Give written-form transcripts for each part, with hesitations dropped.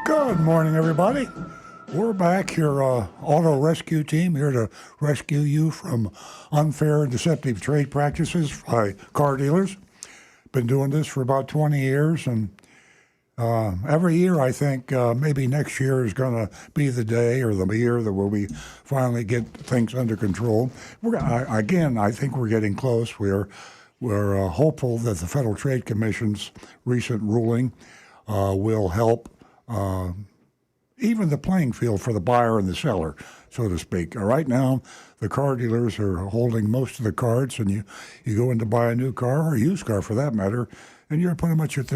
Good morning, everybody. We're back, your auto rescue team, here to rescue you from unfair and deceptive trade practices by car dealers. Been doing this for about 20 years, and every year I think maybe next year is going to be the day or the year that we finally get things under control. I think we're getting close. We're hopeful that the Federal Trade Commission's recent ruling will help even the playing field for the buyer and the seller, so to speak. Right now, the car dealers are holding most of the cards, and you go in to buy a new car, or a used car for that matter, and you're pretty much at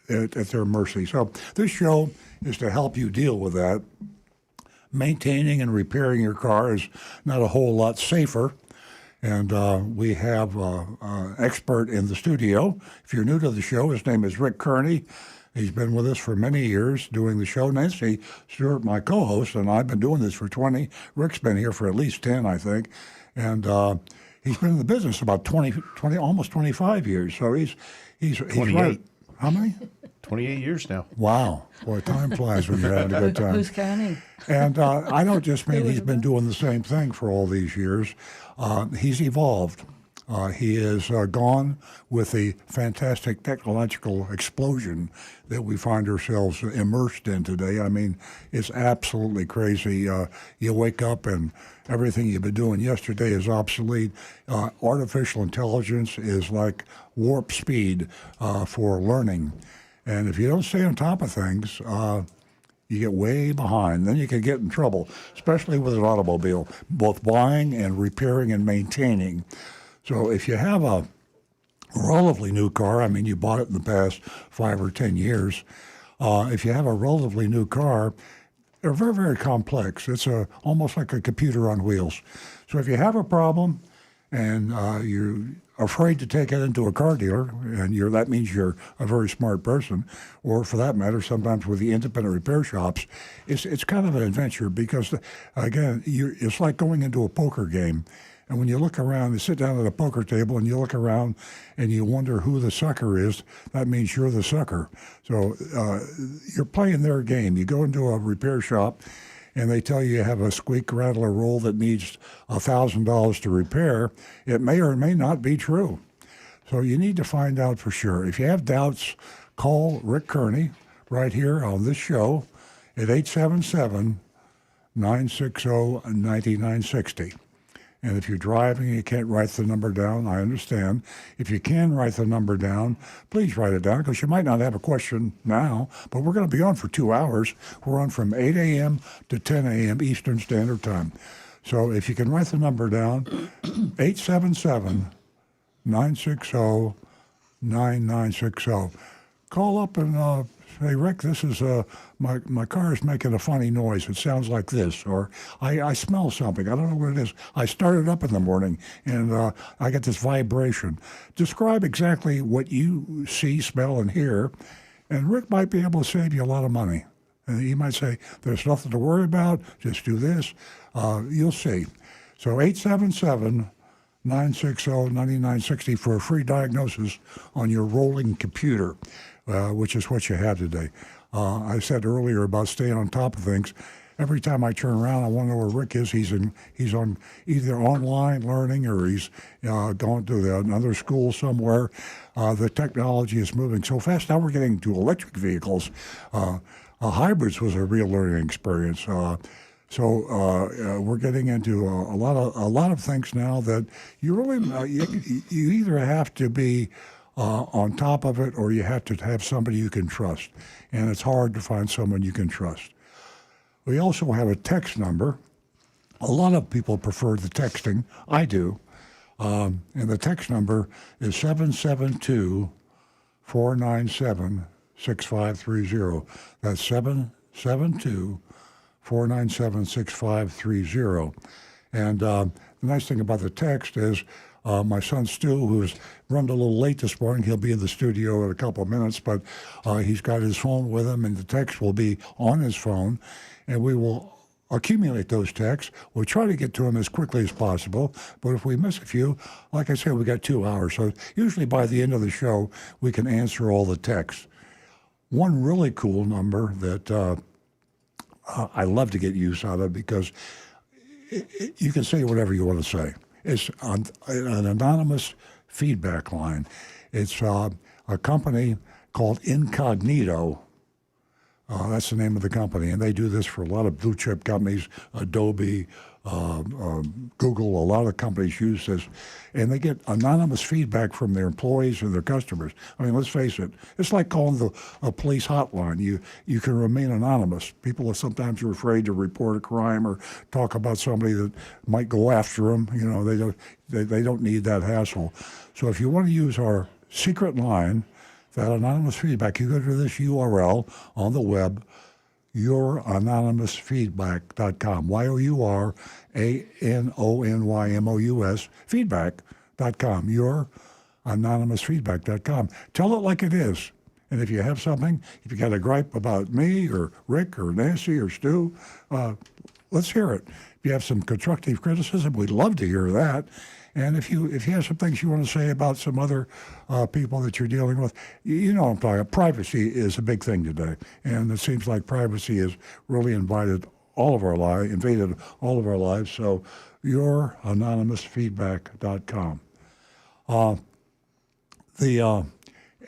their mercy. So this show is to help you deal with that. Maintaining and repairing your car is not a whole lot safer. And we have an expert in the studio. If you're new to the show, his name is Rick Kearney. He's been with us for many years doing the show. Nancy Stewart, my co-host, and I've been doing this for 20. Rick's been here for at least 10, I think. And he's been in the business about 20, almost 25 years. So he's 28. Right. How many? 28 years now. Wow. Boy, time flies when you're having a good time. Who's counting? And I don't just mean he's been doing the same thing for all these years. He's evolved. He has gone with the fantastic technological explosion that we find ourselves immersed in today. I mean, it's absolutely crazy. You wake up and everything you've been doing yesterday is obsolete. Artificial intelligence is like warp speed for learning. And if you don't stay on top of things, you get way behind. Then you can get in trouble, especially with an automobile, both buying and repairing and maintaining. So if you have a relatively new car, I mean, you bought it in the past 5 or 10 years, if you have a relatively new car, they're very, very complex. It's almost like a computer on wheels. So if you have a problem and you're afraid to take it into a car dealer, and that means you're a very smart person, or for that matter, sometimes with the independent repair shops, it's kind of an adventure because, again, it's like going into a poker game. And when you look around, you sit down at a poker table and you look around and you wonder who the sucker is, that means you're the sucker. So you're playing their game. You go into a repair shop and they tell you have a squeak, rattle, or roll that needs $1,000 to repair. It may or may not be true. So you need to find out for sure. If you have doubts, call Rick Kearney right here on this show at 877-960-9960. And if you're driving and you can't write the number down, I understand. If you can write the number down, please write it down because you might not have a question now, but we're going to be on for 2 hours. We're on from 8 a.m. to 10 a.m. Eastern Standard Time. So if you can write the number down, 877-960-9960. Call up and say, Rick, this is my car is making a funny noise. It sounds like this, or I smell something. I don't know what it is. I started up in the morning and I get this vibration. Describe exactly what you see, smell, and hear, and Rick might be able to save you a lot of money. And he might say, there's nothing to worry about. Just do this. You'll see. So 877-960-9960 for a free diagnosis on your rolling computer. Which is what you have today. I said earlier about staying on top of things. Every time I turn around, I want to know where Rick is. He's on either online learning or he's going to another school somewhere. The technology is moving so fast. Now we're getting to electric vehicles. Hybrids was a real learning experience. So we're getting into a lot of things now that you really you either have to be on top of it, or you have to have somebody you can trust. And it's hard to find someone you can trust. We also have a text number. A lot of people prefer the texting. I do. And the text number is 772-497-6530. That's 772-497-6530. And the nice thing about the text is my son Stu, who's run a little late this morning, he'll be in the studio in a couple of minutes, but he's got his phone with him, and the text will be on his phone, and we will accumulate those texts. We'll try to get to them as quickly as possible, but if we miss a few, like I said, we got 2 hours, so usually by the end of the show, we can answer all the texts. One really cool number that I love to get use out of because you can say whatever you want to say. It's an anonymous feedback line. It's a company called Incognito. That's the name of the company, and they do this for a lot of blue chip companies, Adobe, Google. A lot of companies use this, and they get anonymous feedback from their employees and their customers. I mean, let's face it, it's like calling a police hotline. You can remain anonymous. People are sometimes afraid to report a crime or talk about somebody that might go after them. You know, they don't need that hassle. So if you want to use our secret line, that anonymous feedback, you go to this URL on the web, youranonymousfeedback.com, youranonymous feedback.com, youranonymousfeedback.com. Tell it like it is. And if you have something, if you got a gripe about me or Rick or Nancy or Stu, let's hear it. If you have some constructive criticism, we'd love to hear that. And if you have some things you want to say about some other people that you're dealing with, you know what I'm talking about. Privacy is a big thing today. And it seems like privacy has really invaded all of our lives. So youranonymousfeedback.com. The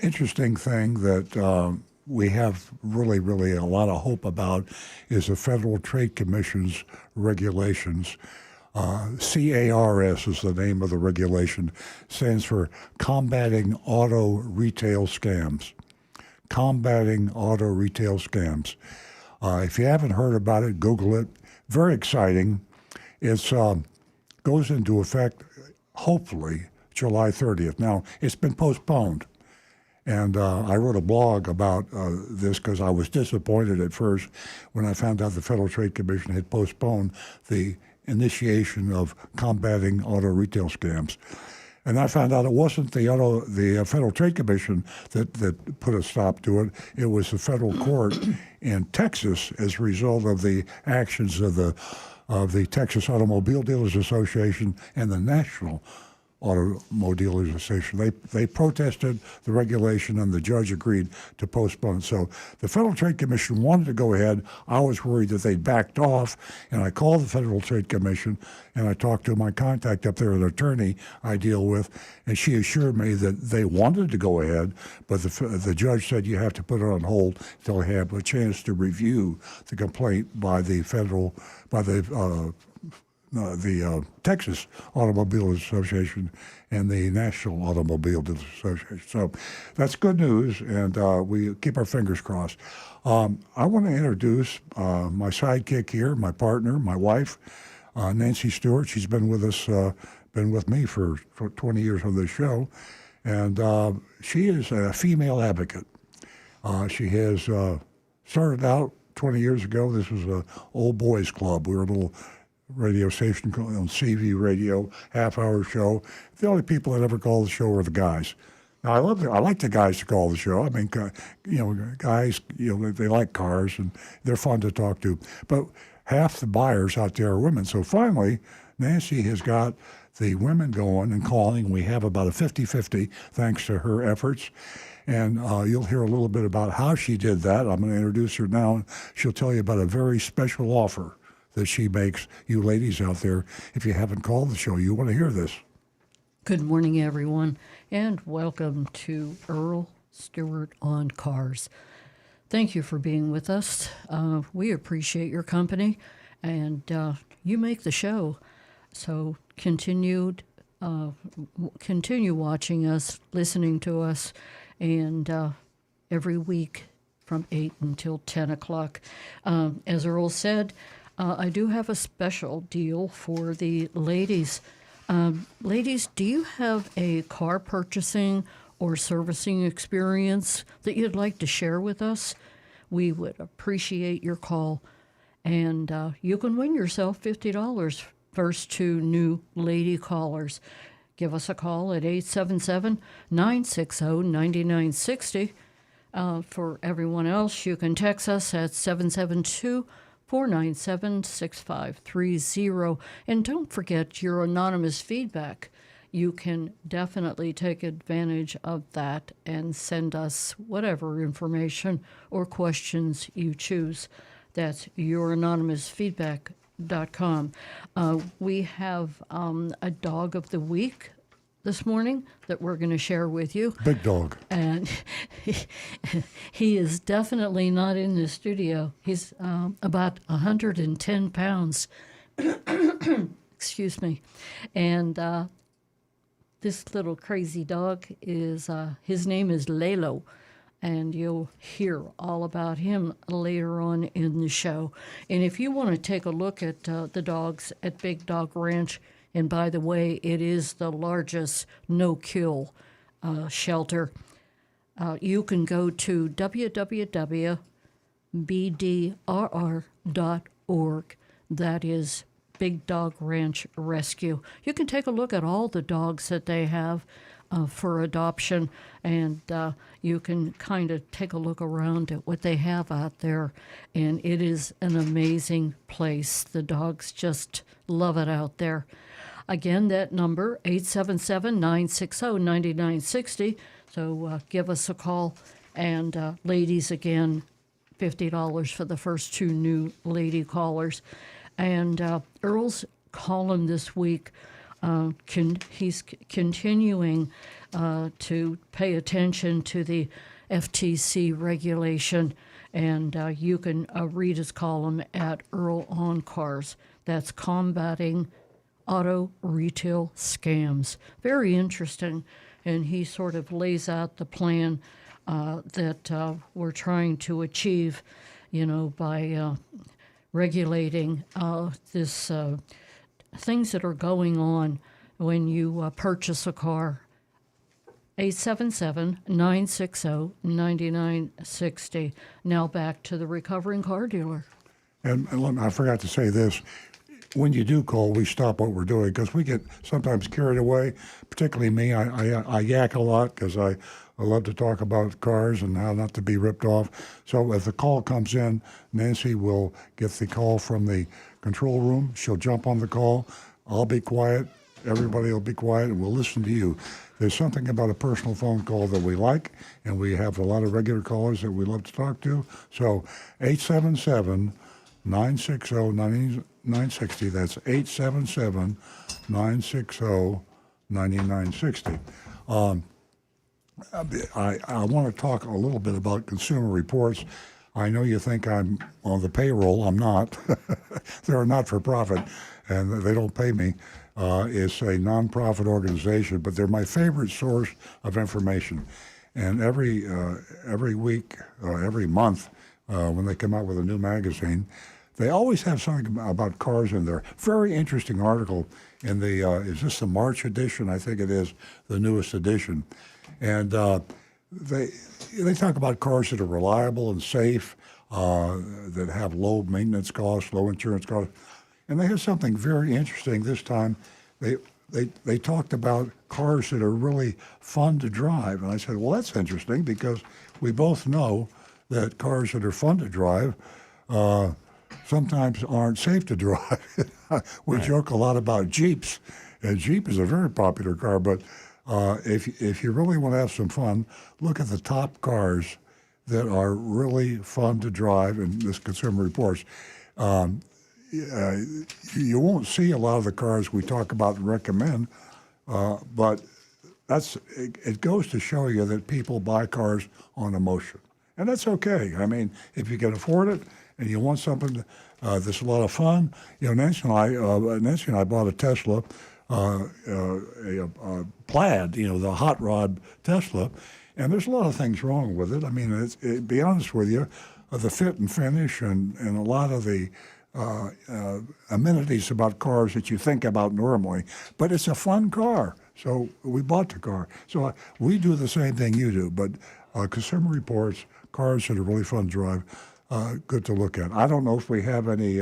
interesting thing that we have really a lot of hope about is the Federal Trade Commission's regulations. CARS is the name of the regulation. Stands for Combating Auto Retail Scams. Combating Auto Retail Scams. If you haven't heard about it, Google it. Very exciting. It goes into effect, hopefully, July 30th. Now, it's been postponed. And I wrote a blog about this because I was disappointed at first when I found out the Federal Trade Commission had postponed the initiation of combating auto retail scams. And I found out it wasn't the Federal Trade Commission that put a stop to it. It was the federal court in Texas as a result of the actions of the Texas Automobile Dealers Association and the National Automobile Dealers Association. They protested the regulation, and the judge agreed to postpone. So the Federal Trade Commission wanted to go ahead. I was worried that they'd backed off, and I called the Federal Trade Commission, and I talked to my contact up there, an attorney I deal with, and she assured me that they wanted to go ahead, but the judge said you have to put it on hold until I have a chance to review the complaint by the Texas Automobile Association and the National Automobile Dealers Association. So that's good news, and we keep our fingers crossed. I want to introduce my sidekick here, my partner, my wife, Nancy Stewart. She's been with us, been with me for 20 years on this show, and she is a female advocate. She has started out 20 years ago. This was an old boys club. We were a little radio station on CV radio, half-hour show. The only people that ever called the show were the guys. Now, I like the guys to call the show. I mean, guys, they like cars and they're fun to talk to. But half the buyers out there are women. So finally, Nancy has got the women going and calling. We have about a 50-50 thanks to her efforts. And you'll hear a little bit about how she did that. I'm going to introduce her now. She'll tell you about a very special offer that she makes you ladies out there. If you haven't called the show, you want to hear this. Good morning, everyone, and welcome to Earl Stewart on Cars. Thank you for being with us. We appreciate your company, and you make the show. So continue watching us, listening to us, and every week from 8 until 10 o'clock. As Earl said, I do have a special deal for the ladies. Ladies, do you have a car purchasing or servicing experience that you'd like to share with us? We would appreciate your call. And you can win yourself $50 first two new lady callers. Give us a call at 877-960-9960. For everyone else, you can text us at 772-497-6530. And don't forget your anonymous feedback. You can definitely take advantage of that and send us whatever information or questions you choose. That's youranonymousfeedback.com. We have a dog of the week this morning that we're going to share with you. Big dog. And he is definitely not in the studio. He's about 110 pounds. Excuse me. And this little crazy dog is, his name is Lalo. And you'll hear all about him later on in the show. And if you want to take a look at the dogs at Big Dog Ranch, and by the way, it is the largest no-kill shelter, you can go to www.bdrr.org. That is Big Dog Ranch Rescue. You can take a look at all the dogs that they have for adoption, and you can kind of take a look around at what they have out there, and it is an amazing place. The dogs just love it out there. Again, that number, 877-960-9960. So give us a call. And ladies, again, $50 for the first 2 new lady callers. And Earl's column this week, he's continuing to pay attention to the FTC regulation. And you can read his column at Earl on Cars. That's combating auto retail scams. Very interesting. And he sort of lays out the plan that we're trying to achieve, by regulating this things that are going on when you purchase a car. 877-960-9960. Now back to the recovering car dealer. And I forgot to say this. When you do call, we stop what we're doing because we get sometimes carried away, particularly me. I yak a lot because I love to talk about cars and how not to be ripped off. So if the call comes in, Nancy will get the call from the control room. She'll jump on the call. I'll be quiet. Everybody will be quiet, and we'll listen to you. There's something about a personal phone call that we like, and we have a lot of regular callers that we love to talk to. So 877-960-9960. That's 877-960-9960. I want to talk a little bit about Consumer Reports. I know you think I'm on the payroll. I'm not. They're a not-for-profit, and they don't pay me. It's a nonprofit organization, but they're my favorite source of information. And every week, every month, when they come out with a new magazine, they always have something about cars in there. Very interesting article in the, is this the March edition? I think it is the newest edition. And they talk about cars that are reliable and safe, that have low maintenance costs, low insurance costs. And they have something very interesting this time. They talked about cars that are really fun to drive. And I said, well, that's interesting because we both know that cars that are fun to drive sometimes aren't safe to drive. We joke a lot about Jeeps, and Jeep is a very popular car, but if you really want to have some fun, look at the top cars that are really fun to drive in this Consumer Reports. You won't see a lot of the cars we talk about and recommend, but it goes to show you that people buy cars on emotion. And that's okay. I mean, if you can afford it and you want something that's a lot of fun, Nancy and I bought a Tesla, a Plaid, the hot rod Tesla, and there's a lot of things wrong with it. I mean, to be honest with you, the fit and finish and a lot of the amenities about cars that you think about normally, but it's a fun car. So we bought the car. So we do the same thing you do, but Consumer Reports, cars that are really fun to drive, good to look at. I don't know if we have any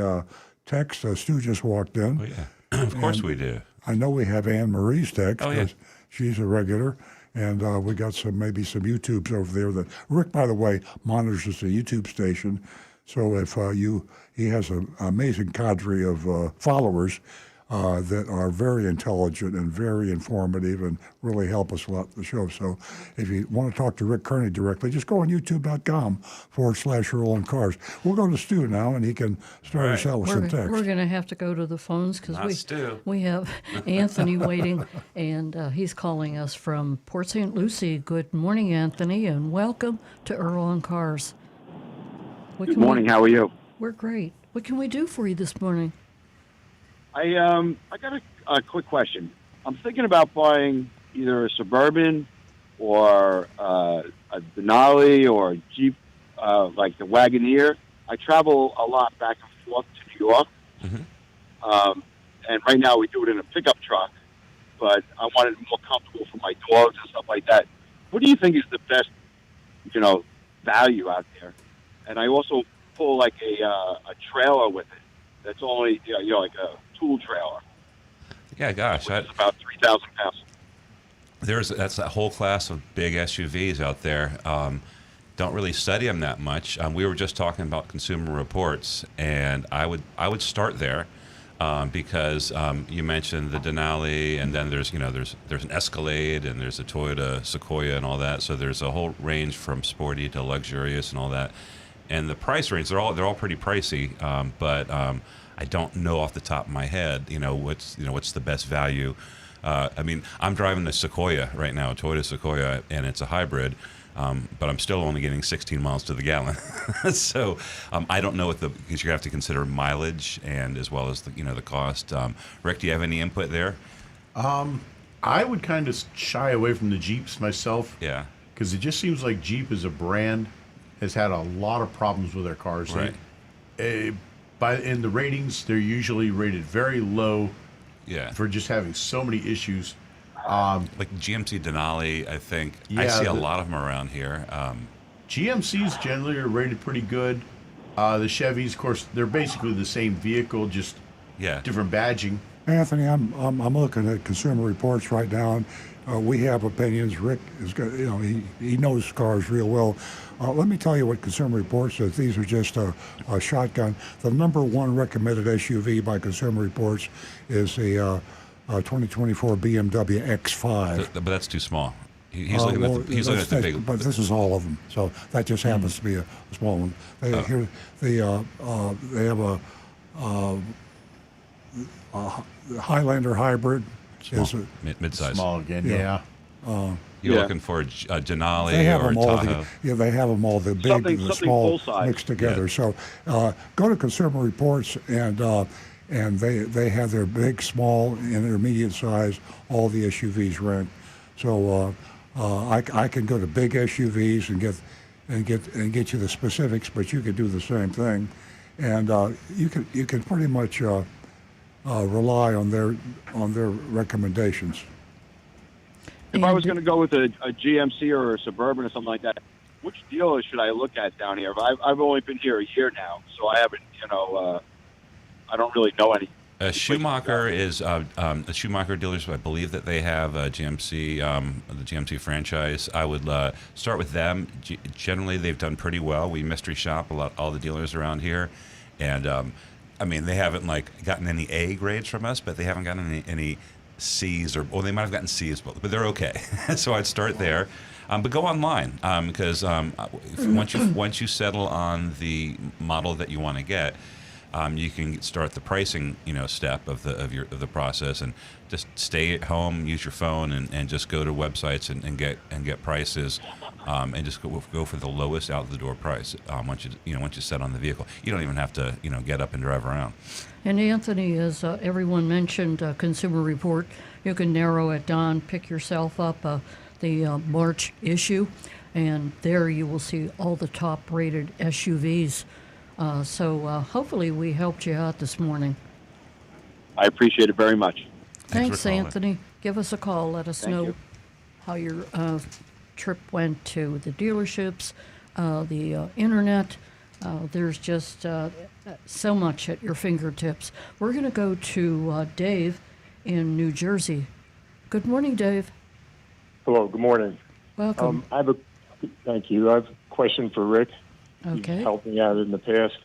text. Stu just walked in. Oh, yeah. Of course we do. I know we have Anne Marie's text. Oh, yeah. She's a regular. And we got maybe some YouTubes over there. That Rick, by the way, monitors the YouTube station. So if he has an amazing cadre of followers. that are very intelligent and very informative and really help us a lot with the show. So if you want to talk to Rick Kearney directly, just go on youtube.com/Earl on Cars. We'll go to Stu now, and he can start us out with some text. We're going to have to go to the phones because Stu. we have Anthony waiting, and he's calling us from Port St. Lucie. Good morning, Anthony, and welcome to Earl on Cars. Good morning. How are you? We're great. What can we do for you this morning? I got a quick question. I'm thinking about buying either a Suburban or a Denali or a Jeep, like the Wagoneer. I travel a lot back and forth to New York, and right now we do it in a pickup truck. But I want it more comfortable for my dogs and stuff like that. What do you think is the best, value out there? And I also pull like a trailer with it. That's only like a tool trailer. Yeah, gosh, It's about 3,000 pounds. that's that whole class of big SUVs out there. Don't really study them that much. We were just talking about Consumer Reports, and I would start there because you mentioned the Denali, and then there's an Escalade, and there's a Toyota Sequoia, and all that. So there's a whole range from sporty to luxurious and all that. And the price range, they're all pretty pricey, but I don't know off the top of my head, what's the best value. I'm driving the Sequoia right now, a Toyota Sequoia, and it's a hybrid, but I'm still only getting 16 miles to the gallon. So I don't know because you have to consider mileage and as well as the cost. Rick, do you have any input there? I would kind of shy away from the Jeeps myself. Yeah. Because it just seems like Jeep as a brand has had a lot of problems with their cars. Right. In the ratings, they're usually rated very low. Yeah. For just having so many issues. Like GMC Denali, I think. I Yeah, see a lot of them around here. GMCs generally are rated pretty good. The Chevys, of course, they're basically the same vehicle, just different badging. Anthony, I'm looking at Consumer Reports right now, and we have opinions. Rick is, he knows cars real well. Let me tell you what Consumer Reports says. These are just a shotgun. The number one recommended SUV by Consumer Reports is the 2024 BMW X5. But that's too small. He's looking at the big. But this is all of them, so that just happens to be a small one. They have a Highlander hybrid. Small, mid-size. Small again, yeah. You're looking for a Denali They have or a them all. Tahoe. They have them all. The big and the small mixed together. Yeah. So go to Consumer Reports and they have their big, small, intermediate size. All the SUVs ranked. So I can go to big SUVs and get you the specifics, but you could do the same thing, and you can pretty much rely on their recommendations. If I was going to go with a GMC or a Suburban or something like that, which dealer should I look at down here? I've only been here a year now, so I haven't, I don't really know any. Schumacher is the Schumacher dealers. I believe that they have a GMC, the GMC franchise. I would start with them. Generally, they've done pretty well. We mystery shop all the dealers around here, and they haven't gotten any A grades from us, but they haven't gotten any C's or they might have gotten C's, but they're okay. So I'd start there, but go online because once you settle on the model that you want to get. You can start the pricing, step of the process, and just stay at home, use your phone, and just go to websites and get prices, and just go for the lowest out the door price. Once you set on the vehicle, you don't even have to get up and drive around. And Anthony, as everyone mentioned, Consumer Report, you can narrow it down, pick yourself up the March issue, and there you will see all the top-rated SUVs. So hopefully we helped you out this morning. I appreciate it very much. Thanks, for calling. Anthony. Give us a call. Let us know you. how your trip went to the dealerships, the internet. There's just so much at your fingertips. We're going to go to Dave in New Jersey. Good morning, Dave. Hello, good morning. Welcome. Thank you. I have a question for Rick. Okay. He's helped me out in the past.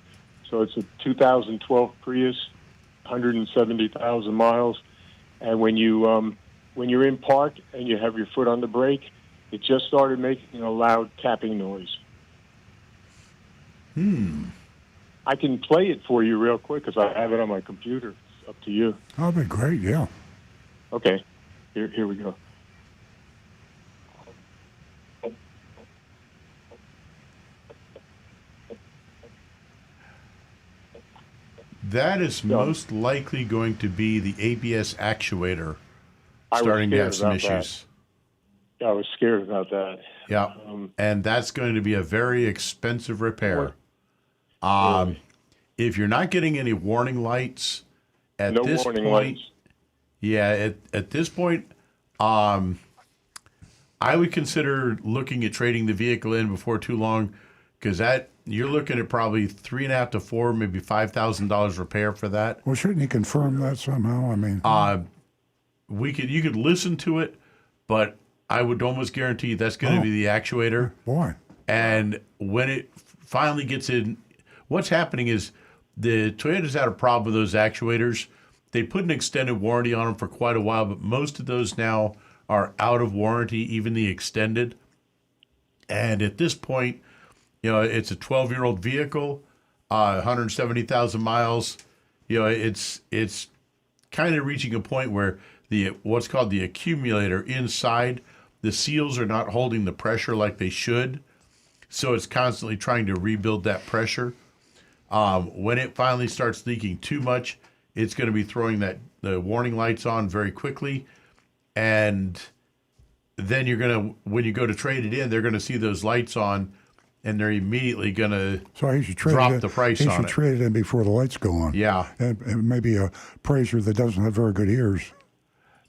So it's a 2012 Prius 170,000 miles, and when you're in park and you have your foot on the brake, it just started making a loud tapping noise. I can play it for you real quick because I have it on my computer. It's up to you. That'd be great. Yeah. Okay, here we go. That is most likely going to be the ABS actuator I was starting to have scared some about issues. I was scared about that. Yeah, and that's going to be a very expensive repair. Really? If you're not getting any warning lights at No this warning point, lights. yeah, at this point, I would consider looking at trading the vehicle in before too long, because that you're looking at probably $3,500 to $4,000, maybe $5,000 repair for that. Well, shouldn't he confirm that somehow? I mean, You could listen to it, but I would almost guarantee that's going to be the actuator. boy. And when it finally gets in, what's happening is the Toyota's had a problem with those actuators. They put an extended warranty on them for quite a while, but most of those now are out of warranty, even the extended. And at this point, it's a 12-year-old vehicle, 170,000 miles. It's kind of reaching a point where what's called the accumulator inside, the seals are not holding the pressure like they should. So it's constantly trying to rebuild that pressure. When it finally starts leaking too much, it's going to be throwing the warning lights on very quickly. And then when you go to trade it in, they're going to see those lights on, and they're immediately going to drop the price on it. He should trade it in before the lights go on. Yeah. And maybe a praiser that doesn't have very good ears.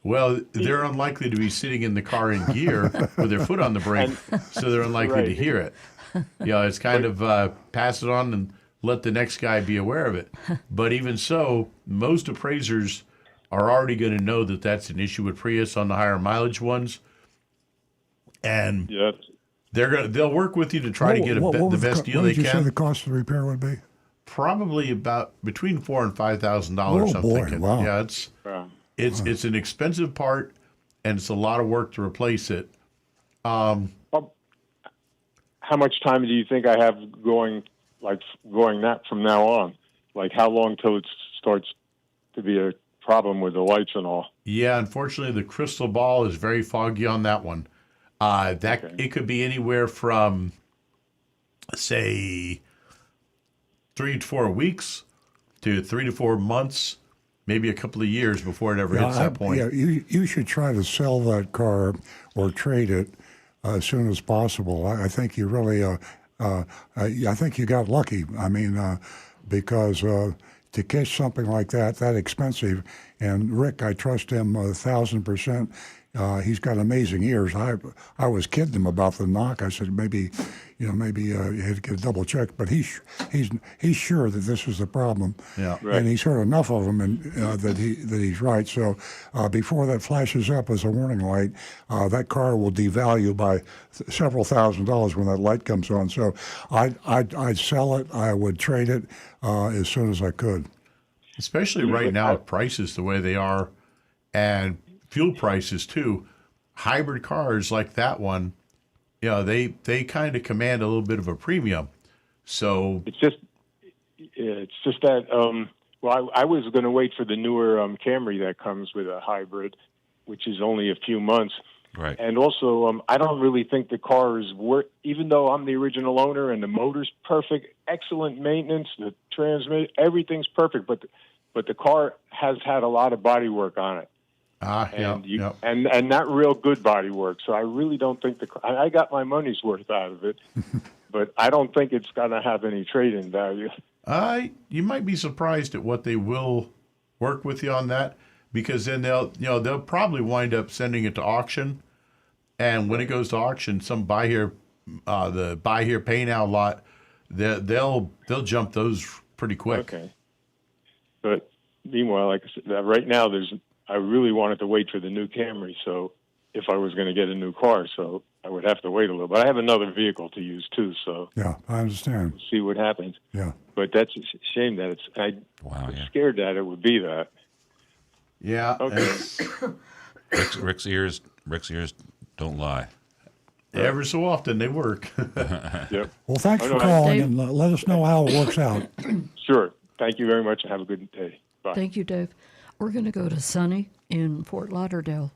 Well, they're unlikely to be sitting in the car in gear with their foot on the brake, so they're unlikely to hear it. It's kind of pass it on and let the next guy be aware of it. But even so, most appraisers are already going to know that that's an issue with Prius on the higher mileage ones, and Yes. they'll work with you to try to get the best deal what they did you say can. the cost of the repair would be? Probably about between $4,000 and $5,000. Oh, I'm boy, thinking. wow. Yeah, it's an expensive part, and it's a lot of work to replace it. How much time do you think I have going that from now on? Like how long till it starts to be a problem with the lights and all? Yeah, unfortunately, the crystal ball is very foggy on that one. It could be anywhere from, say, 3 to 4 weeks to 3 to 4 months, maybe a couple of years before it ever hits that point. Yeah, you should try to sell that car or trade it as soon as possible. I think you really, I think you got lucky. I mean, because to catch something like that expensive, and Rick, I trust him 1,000%. He's got amazing ears. I was kidding him about the knock. I said maybe you had to get a double check, but he's sure that this is the problem. Yeah. Right. And he's heard enough of them and that he's right. So before that flashes up as a warning light, that car will devalue by several $1,000s when that light comes on. So I'd sell it. I would trade it as soon as I could. Especially right now, with prices the way they are, and fuel prices too. Hybrid cars like that one, they kind of command a little bit of a premium. So It's just that. I was going to wait for the newer Camry that comes with a hybrid, which is only a few months. Right. And also, I don't really think the car is worth. Even though I'm the original owner and the motor's perfect, excellent maintenance, the transmission, everything's perfect, but the car has had a lot of body work on it. And not real good body work. So I really don't think I got my money's worth out of it, but I don't think it's going to have any trade-in value. You might be surprised at what they will work with you on that, because then they'll probably wind up sending it to auction, and when it goes to auction, some the buy here pay now lot, they'll jump those pretty quick. Okay. But meanwhile, like I said, right now I really wanted to wait for the new Camry, so if I was going to get a new car, so I would have to wait a little. But I have another vehicle to use too, so Yeah, I understand. see what happens. Yeah. But that's a shame that it's. I Wow, was yeah. scared that it would be that. Yeah. Okay. Rick's ears don't lie. Every so often they work. Yep. Well, thanks Oh, for no, calling, Dave- and let us know how it works out. Sure. Thank you very much, and have a good day. Bye. Thank you, Dave. We're going to go to Sonny in Fort Lauderdale.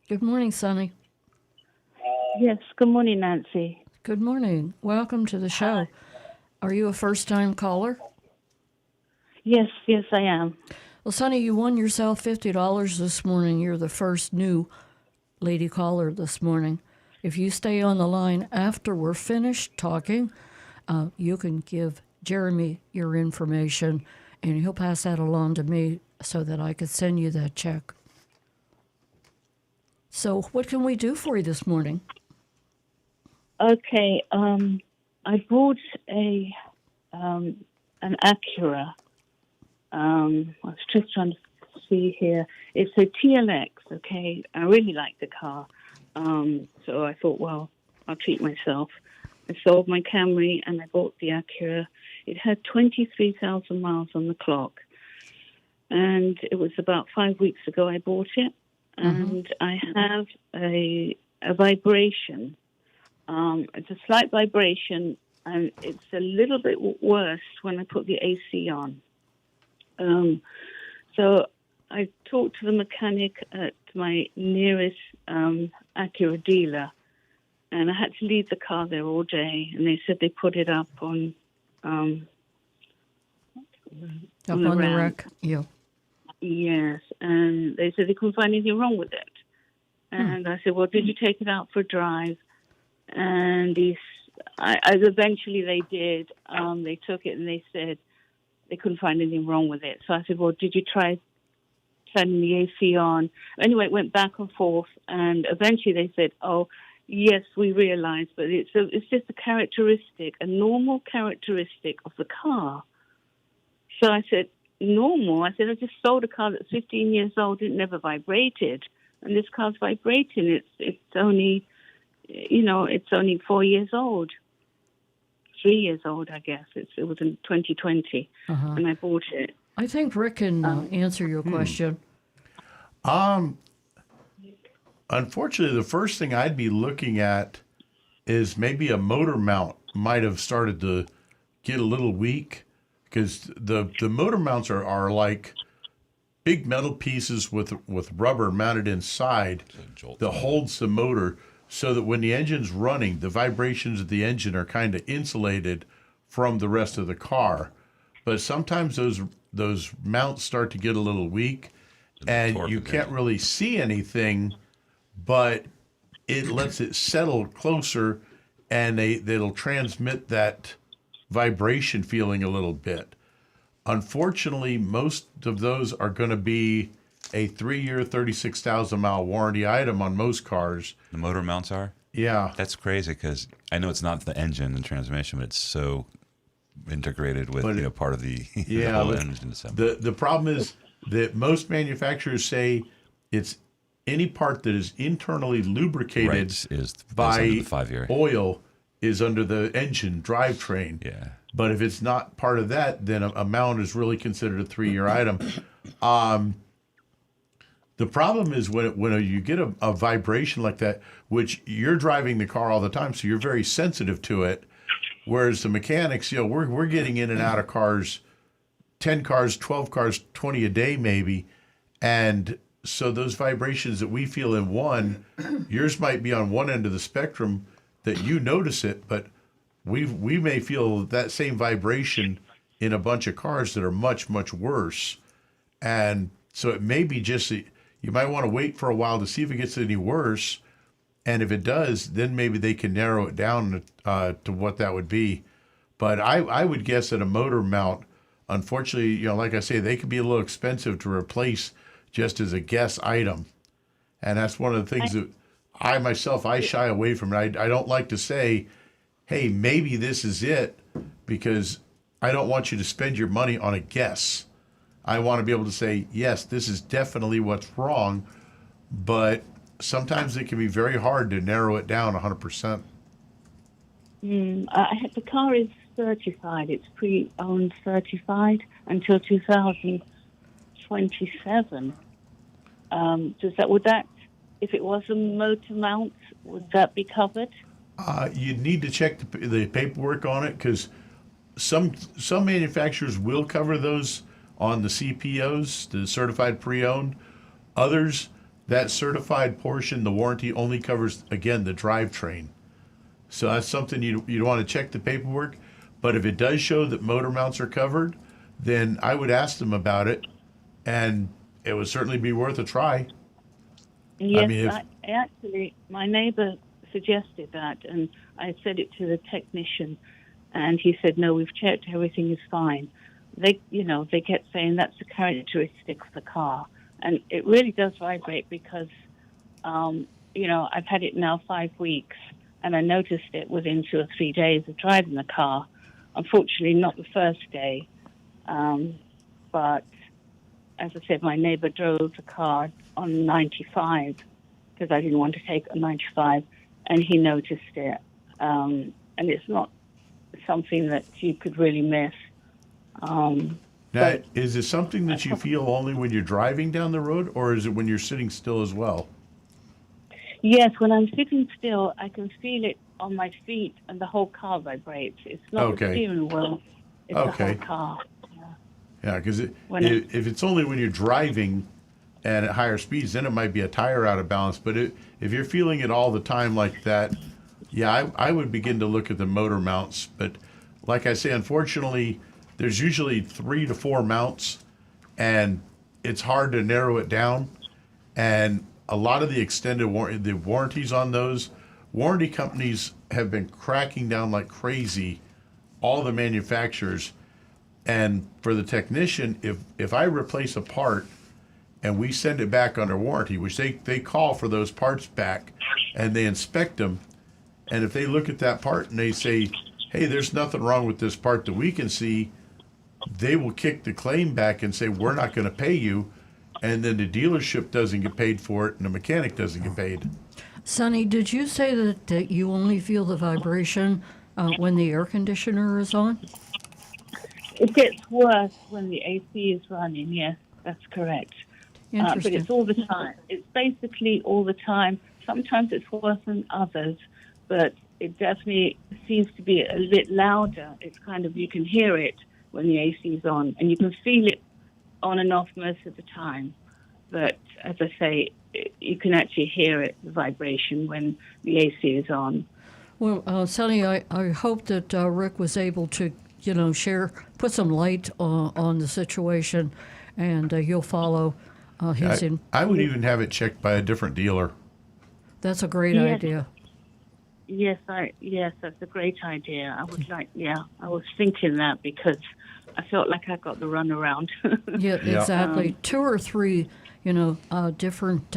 Good morning, Sonny. Yes, good morning, Nancy. Good morning. Welcome to the show. Are you a first-time caller? Yes, I am. Well, Sonny, you won yourself $50 this morning. You're the first new lady caller this morning. If you stay on the line after we're finished talking, you can give Jeremy your information, and he'll pass that along to me so that I could send you that check. So what can we do for you this morning? Okay, I bought an Acura. I was just trying to see here. It's a TLX, okay? I really like the car. So I thought, well, I'll treat myself. I sold my Camry and I bought the Acura. It had 23,000 miles on the clock. And it was about 5 weeks ago I bought it. And I have a vibration. It's a slight vibration, and it's a little bit worse when I put the AC on. So I talked to the mechanic at my nearest Acura dealer, and I had to leave the car there all day, and they said they put it up on Up on the ramp. wreck? Yeah. Yes, and they said they couldn't find anything wrong with it. And I said, well, did you take it out for a drive? And eventually they did. They took it and they said they couldn't find anything wrong with it. So I said, well, did you try turning the AC on? Anyway, it went back and forth, and eventually they said, oh, yes, we realized, but it's just a normal characteristic of the car. So I said, normal? I said, I just sold a car that's 15 years old. It never vibrated. And this car's vibrating. It's only, it's only 4 years old. 3 years old, I guess. It was in 2020, and I bought it. I think Rick can answer your question. Unfortunately, the first thing I'd be looking at is maybe a motor mount might have started to get a little weak, because the motor mounts are like big metal pieces with rubber mounted inside that holds the motor, so that when the engine's running, the vibrations of the engine are kind of insulated from the rest of the car. But sometimes those mounts start to get a little weak, and you can't really see anything, but it lets it settle closer, and they'll transmit that vibration feeling a little bit. Unfortunately, most of those are going to be a 3-year, 36,000-mile warranty item on most cars. The motor mounts are? Yeah. That's crazy, because I know it's not the engine and transmission, but it's so integrated with part of the, the whole engine assembly. The problem is that most manufacturers say it's any part that is internally lubricated is by under the 5-year. oil is under the engine drivetrain. Yeah. But if it's not part of that, then a mount is really considered a 3-year item. The problem is when you get a vibration like that, which you're driving the car all the time, so you're very sensitive to it. Whereas the mechanics, we're getting in and out of cars, 10 cars, 12 cars, 20 a day maybe. And so those vibrations that we feel in one, yours might be on one end of the spectrum that you notice it, but we may feel that same vibration in a bunch of cars that are much, much worse. And so it may be just, you might want to wait for a while to see if it gets any worse. And if it does, then maybe they can narrow it down to what that would be. But I would guess that a motor mount, unfortunately, like I say, they can be a little expensive to replace just as a guess item. And that's one of the things that I shy away from it. I don't like to say, hey, maybe this is it, because I don't want you to spend your money on a guess. I want to be able to say, yes, this is definitely what's wrong, but sometimes it can be very hard to narrow it down 100%. The car is certified. It's pre-owned certified until 2027. Would that, if it was a motor mount, would that be covered? You'd need to check the paperwork on it, because some manufacturers will cover those on the CPOs, the certified pre-owned. Others, that certified portion, the warranty only covers, again, the drivetrain. So that's something you'd want to check the paperwork. But if it does show that motor mounts are covered, then I would ask them about it, and it would certainly be worth a try. Yes, I mean, actually, my neighbor suggested that, and I said it to the technician, and he said, "No, we've checked, everything is fine." They kept saying that's a characteristic of the car, and it really does vibrate because, I've had it now 5 weeks, and I noticed it within 2 or 3 days of driving the car. Unfortunately, not the first day, but as I said, my neighbor drove the car on 95 because I didn't want to take a 95, and he noticed it. And it's not something that you could really miss. Now, is it something that you feel only when you're driving down the road, or is it when you're sitting still as well? Yes, when I'm sitting still, I can feel it on my feet, and the whole car vibrates. It's not the steering wheel; it's the whole car. Yeah, because if it's only when you're driving and at higher speeds, then it might be a tire out of balance. But if you're feeling it all the time like that, yeah, I would begin to look at the motor mounts. But like I say, unfortunately, there's usually 3 to 4 mounts, and it's hard to narrow it down. And a lot of the extended warranties on those, warranty companies have been cracking down like crazy, all the manufacturers. And for the technician, if I replace a part and we send it back under warranty, which they call for those parts back and they inspect them, and if they look at that part and they say, hey, there's nothing wrong with this part that we can see, they will kick the claim back and say, we're not going to pay you. And then the dealership doesn't get paid for it and the mechanic doesn't get paid. Sonny, did you say that you only feel the vibration when the air conditioner is on? It gets worse when the AC is running, yes, that's correct. But it's all the time. It's basically all the time. Sometimes it's worse than others, but it definitely seems to be a bit louder. It's kind of, you can hear it when the AC is on, and you can feel it on and off most of the time. But as I say, you can actually hear it, the vibration, when the AC is on. Well, Sonny, I hope that Rick was able to, put some light on the situation, and you'll follow his. I would even have it checked by a different dealer. That's a great idea. Yes, that's a great idea. I was thinking that because I felt like I got the runaround. Yeah, exactly. 2 or 3, different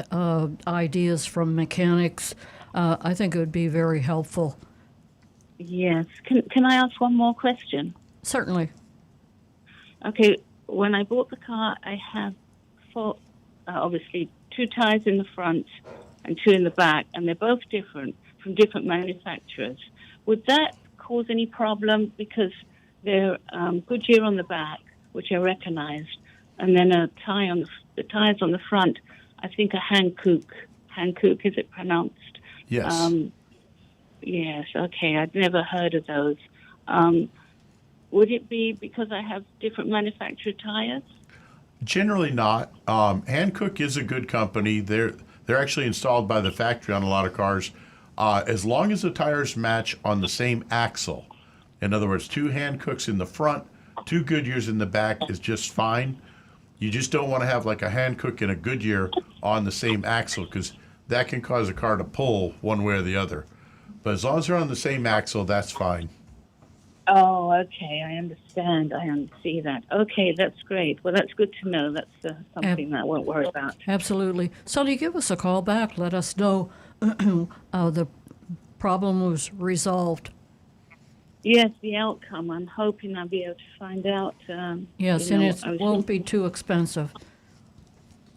ideas from mechanics. I think it would be very helpful. Yes. Can I ask one more question? Certainly. Okay. When I bought the car, I have obviously 2 tires in the front and 2 in the back, and they're both different from different manufacturers. Would that cause any problem because they're Goodyear on the back, which I recognized, and then a tie on the tires on the front? I think a Hankook. Hankook, is it pronounced? Yes. Yes. Okay. I'd never heard of those. Would it be because I have different manufacturer tires? Generally not. Hankook is a good company. They're actually installed by the factory on a lot of cars. As long as the tires match on the same axle. In other words, 2 Hankooks in the front, 2 Goodyears in the back is just fine. You just don't want to have like a Hankook and a Goodyear on the same axle, because that can cause a car to pull one way or the other. But as long as they're on the same axle, that's fine. Oh, okay. I understand. I see that. Okay, that's great. Well, that's good to know. That's something that I won't worry about. Absolutely. Sonny, give us a call back. Let us know the problem was resolved. Yes, the outcome. I'm hoping I'll be able to find out. Yes, and it won't be too expensive.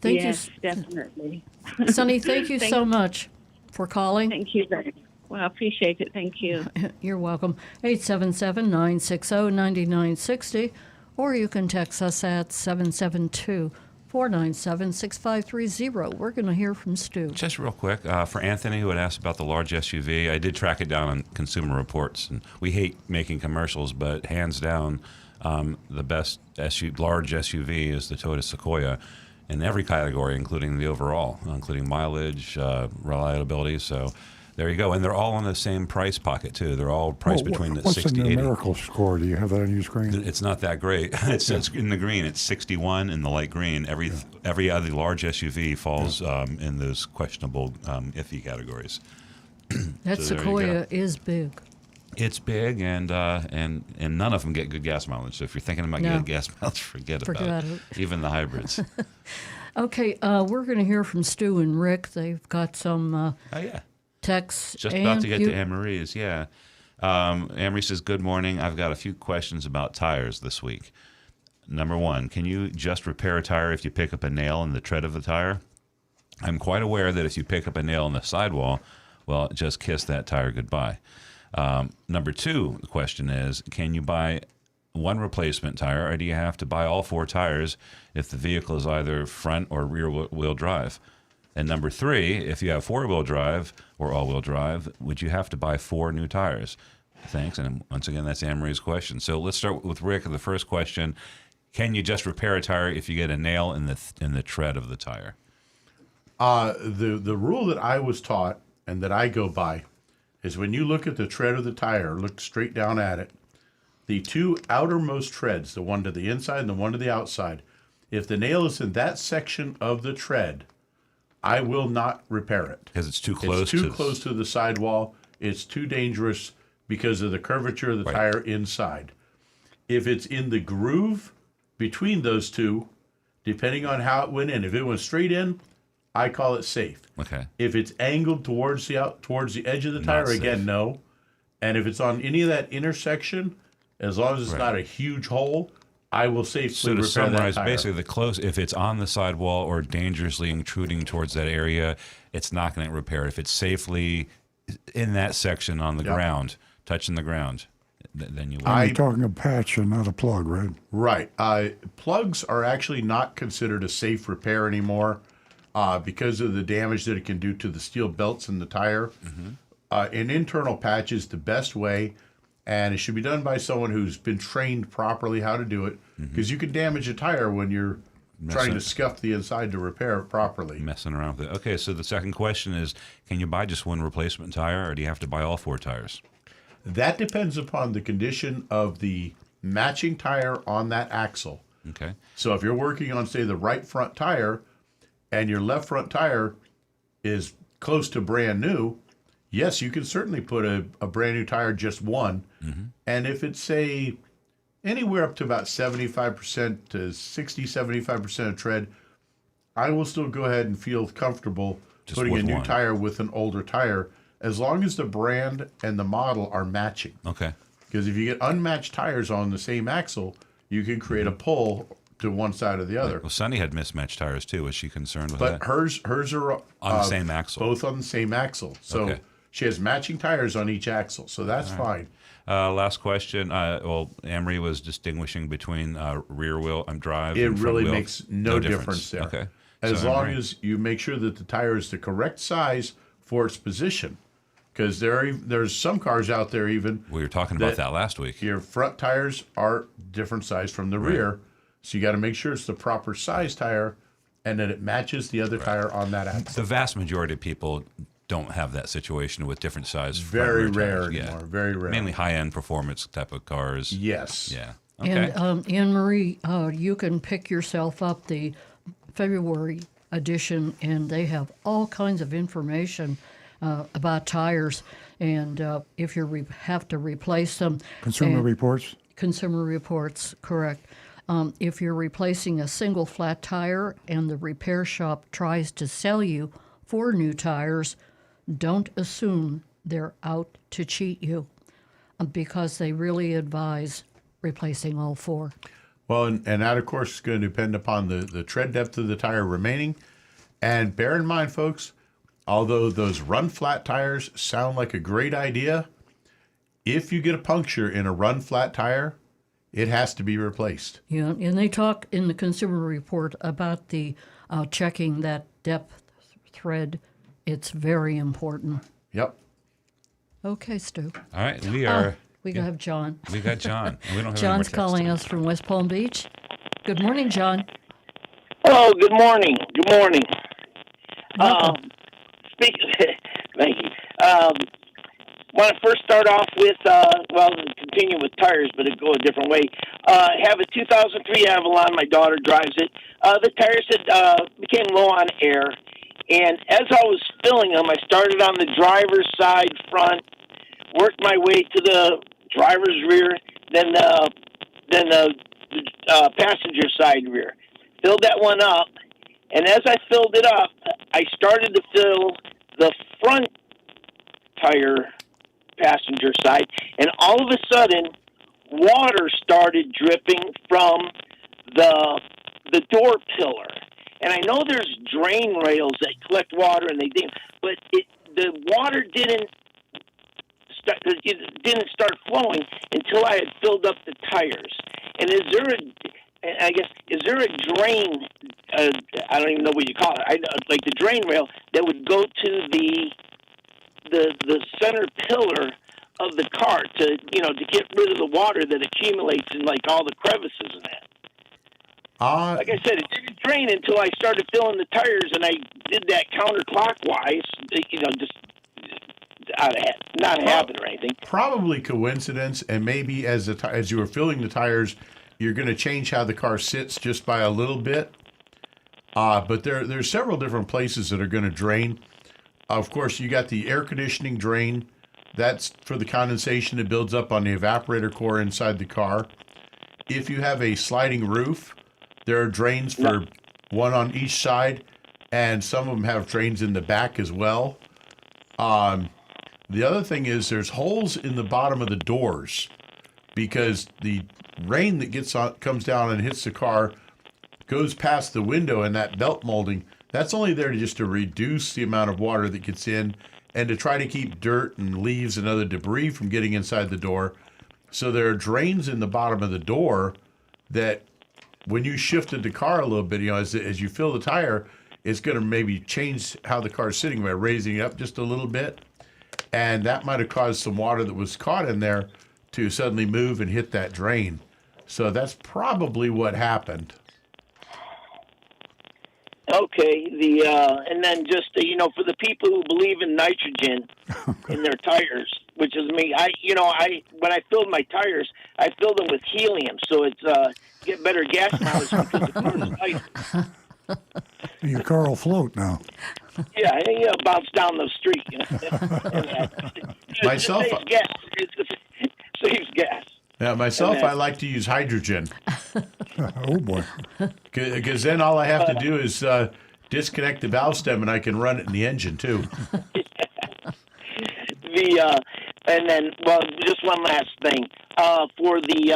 Thank yes, you, definitely. Sonny. Thank you so much for calling. Thank you very much. Well, I appreciate it. Thank you. You're welcome. 877-960-9960, or you can text us at 772-497-6530. We're going to hear from Stu. Just real quick, for Anthony, who had asked about the large SUV, I did track it down on Consumer Reports, and we hate making commercials, but hands down, the best large SUV is the Toyota Sequoia in every category, including the overall, including mileage, reliability. So there you go. And they're all in the same price pocket, too. They're all priced between the what's 60 the 80. numerical score? Do you have that on your screen? It's not that great. It's in the green. It's 61 in the light green. Every other large SUV falls in those questionable, iffy categories. That So there you Sequoia is big. It's big, and none of them get good gas mileage. So if you're thinking about No. getting gas mileage, forget about it. Even the hybrids. Okay, we're going to hear from Stu and Rick. They've got some Oh yeah. texts. Just and about to get you- to Anne-Marie's, yeah. Anne-Marie says, good morning. I've got a few questions about tires this week. Number one, can you just repair a tire if you pick up a nail in the tread of the tire? I'm quite aware that if you pick up a nail in the sidewall, well, just kiss that tire goodbye. Number two, the question is, can you buy one replacement tire, or do you have to buy all four tires if the vehicle is either front or rear wheel drive? And number three, if you have four-wheel drive or all-wheel drive, would you have to buy 4 new tires? Thanks. And once again, that's Anne-Marie's question. So let's start with Rick. The first question, can you just repair a tire if you get a nail in the tread of the tire? The rule that I was taught and that I go by is when you look at the tread of the tire, look straight down at it, the two outermost treads, the one to the inside and the one to the outside, if the nail is in that section of the tread, I will not repair it. Because it's too close. It's too close to the sidewall. It's too dangerous because of the curvature of the tire inside. If it's in the groove between those two, depending on how it went in, if it went straight in, I call it safe. Okay. If it's angled towards the edge of the tire, safe. again, no. And if it's on any of that intersection, as long as it's not a huge hole, I will safely So to repair summarize, that tire. basically, if it's on the sidewall or dangerously intruding towards that area, it's not going to repair it. If it's safely in that section on the ground, touching the ground, then you will. You're talking a patch and not a plug, right? Right. Plugs are actually not considered a safe repair anymore because of the damage that it can do to the steel belts in the tire. An internal patch is the best way, and it should be done by someone who's been trained properly how to do it, because you can damage a tire when you're trying to scuff the inside to repair it properly. Messing around with it. Okay, so the second question is, can you buy just one replacement tire, or do you have to buy all 4 tires? That depends upon the condition of the matching tire on that axle. Okay. So if you're working on, say, the right front tire and your left front tire is close to brand new, yes, you can certainly put a brand new tire, just one. And if it's, say, anywhere up to about 75% to 60, 75% of tread, I will still go ahead and feel comfortable Just putting a with new one. tire with an older tire, as long as the brand and the model are matching. Okay. Because if you get unmatched tires on the same axle, you can create a pull to one side or the other. Well, Sunny had mismatched tires too. Was she concerned with But that? hers are On the same axle. both on the same axle. So Okay. she has matching tires on each axle. So that's fine. Last question. Well, Anne-Marie was distinguishing between rear wheel drive It and front really wheel. makes no difference there. Okay. As So long Anne-Marie- as you make sure that the tire is the correct size for its position. Because there's some cars out there even we were talking about that last week. your front tires are different size from the rear. So you got to make sure it's the proper size tire and that it matches the other tire on that axle. The vast majority of people don't have that situation with different size. front Very and rear rare tires. anymore. Very rare. Mainly high-end performance type of cars. Yes. Yeah. Okay. And Anne-Marie, you can pick yourself up the February edition, and they have all kinds of information about tires, and if you have to replace them. Consumer and- Reports? Consumer Reports, correct. If you're replacing a single flat tire and the repair shop tries to sell you 4 new tires, don't assume they're out to cheat you because they really advise replacing all 4. Well, and that, of course, is going to depend upon the tread depth of the tire remaining. And bear in mind, folks, although those run flat tires sound like a great idea, if you get a puncture in a run flat tire, it has to be replaced. Yeah, and they talk in the Consumer Report about the checking that depth thread. It's very important. Yep. Okay, Stu. All right, we are. We have John. We got John. We don't have John's any more calling text. us from West Palm Beach. Good morning, John. Hello, good morning. Good morning. Welcome. Thank you. Want to first start off with, continue with tires, but it go a different way. Have a 2003 Avalon. My daughter drives it. The tires had became low on air, and as I was filling them, I started on the driver's side front, worked my way to the driver's rear, then the passenger side rear. Filled that one up, and as I filled it up, I started to fill the front tire passenger side, and all of a sudden, water started dripping from the door pillar. And I know there's drain rails that collect water, and they didn't, but the water didn't start flowing until I had filled up the tires. And is there a drain? I don't even know what you call it. Like the drain rail that would go to the center pillar of the car to get rid of the water that accumulates in like all the crevices in that. Like I said, it didn't drain until I started filling the tires, and I did that counterclockwise. Just not a habit or anything. Probably coincidence, and maybe as you were filling the tires, you're going to change how the car sits just by a little bit. But there's several different places that are going to drain. Of course, you got the air conditioning drain. That's for the condensation that builds up on the evaporator core inside the car. If you have a sliding roof, there are drains for one on each side, and some of them have drains in the back as well. The other thing is there's holes in the bottom of the doors because the rain that comes down and hits the car goes past the window, and that belt molding, that's only there just to reduce the amount of water that gets in and to try to keep dirt and leaves and other debris from getting inside the door. So there are drains in the bottom of the door that when you shifted the car a little bit, as you fill the tire, it's going to maybe change how the car's sitting by raising it up just a little bit. And that might have caused some water that was caught in there to suddenly move and hit that drain. So that's probably what happened. Okay, and then just for the people who believe in nitrogen in their tires, which is me, when I filled my tires, I filled them with helium, so it's get better gas mileage because the car is nicer. Your car will float now. Yeah, bounce down the street. Myself, it saves gas. It saves gas. Yeah, myself, I like to use hydrogen. Oh, boy. Because then all I have to do is disconnect the valve stem and I can run it in the engine too. And then, just one last thing. For the,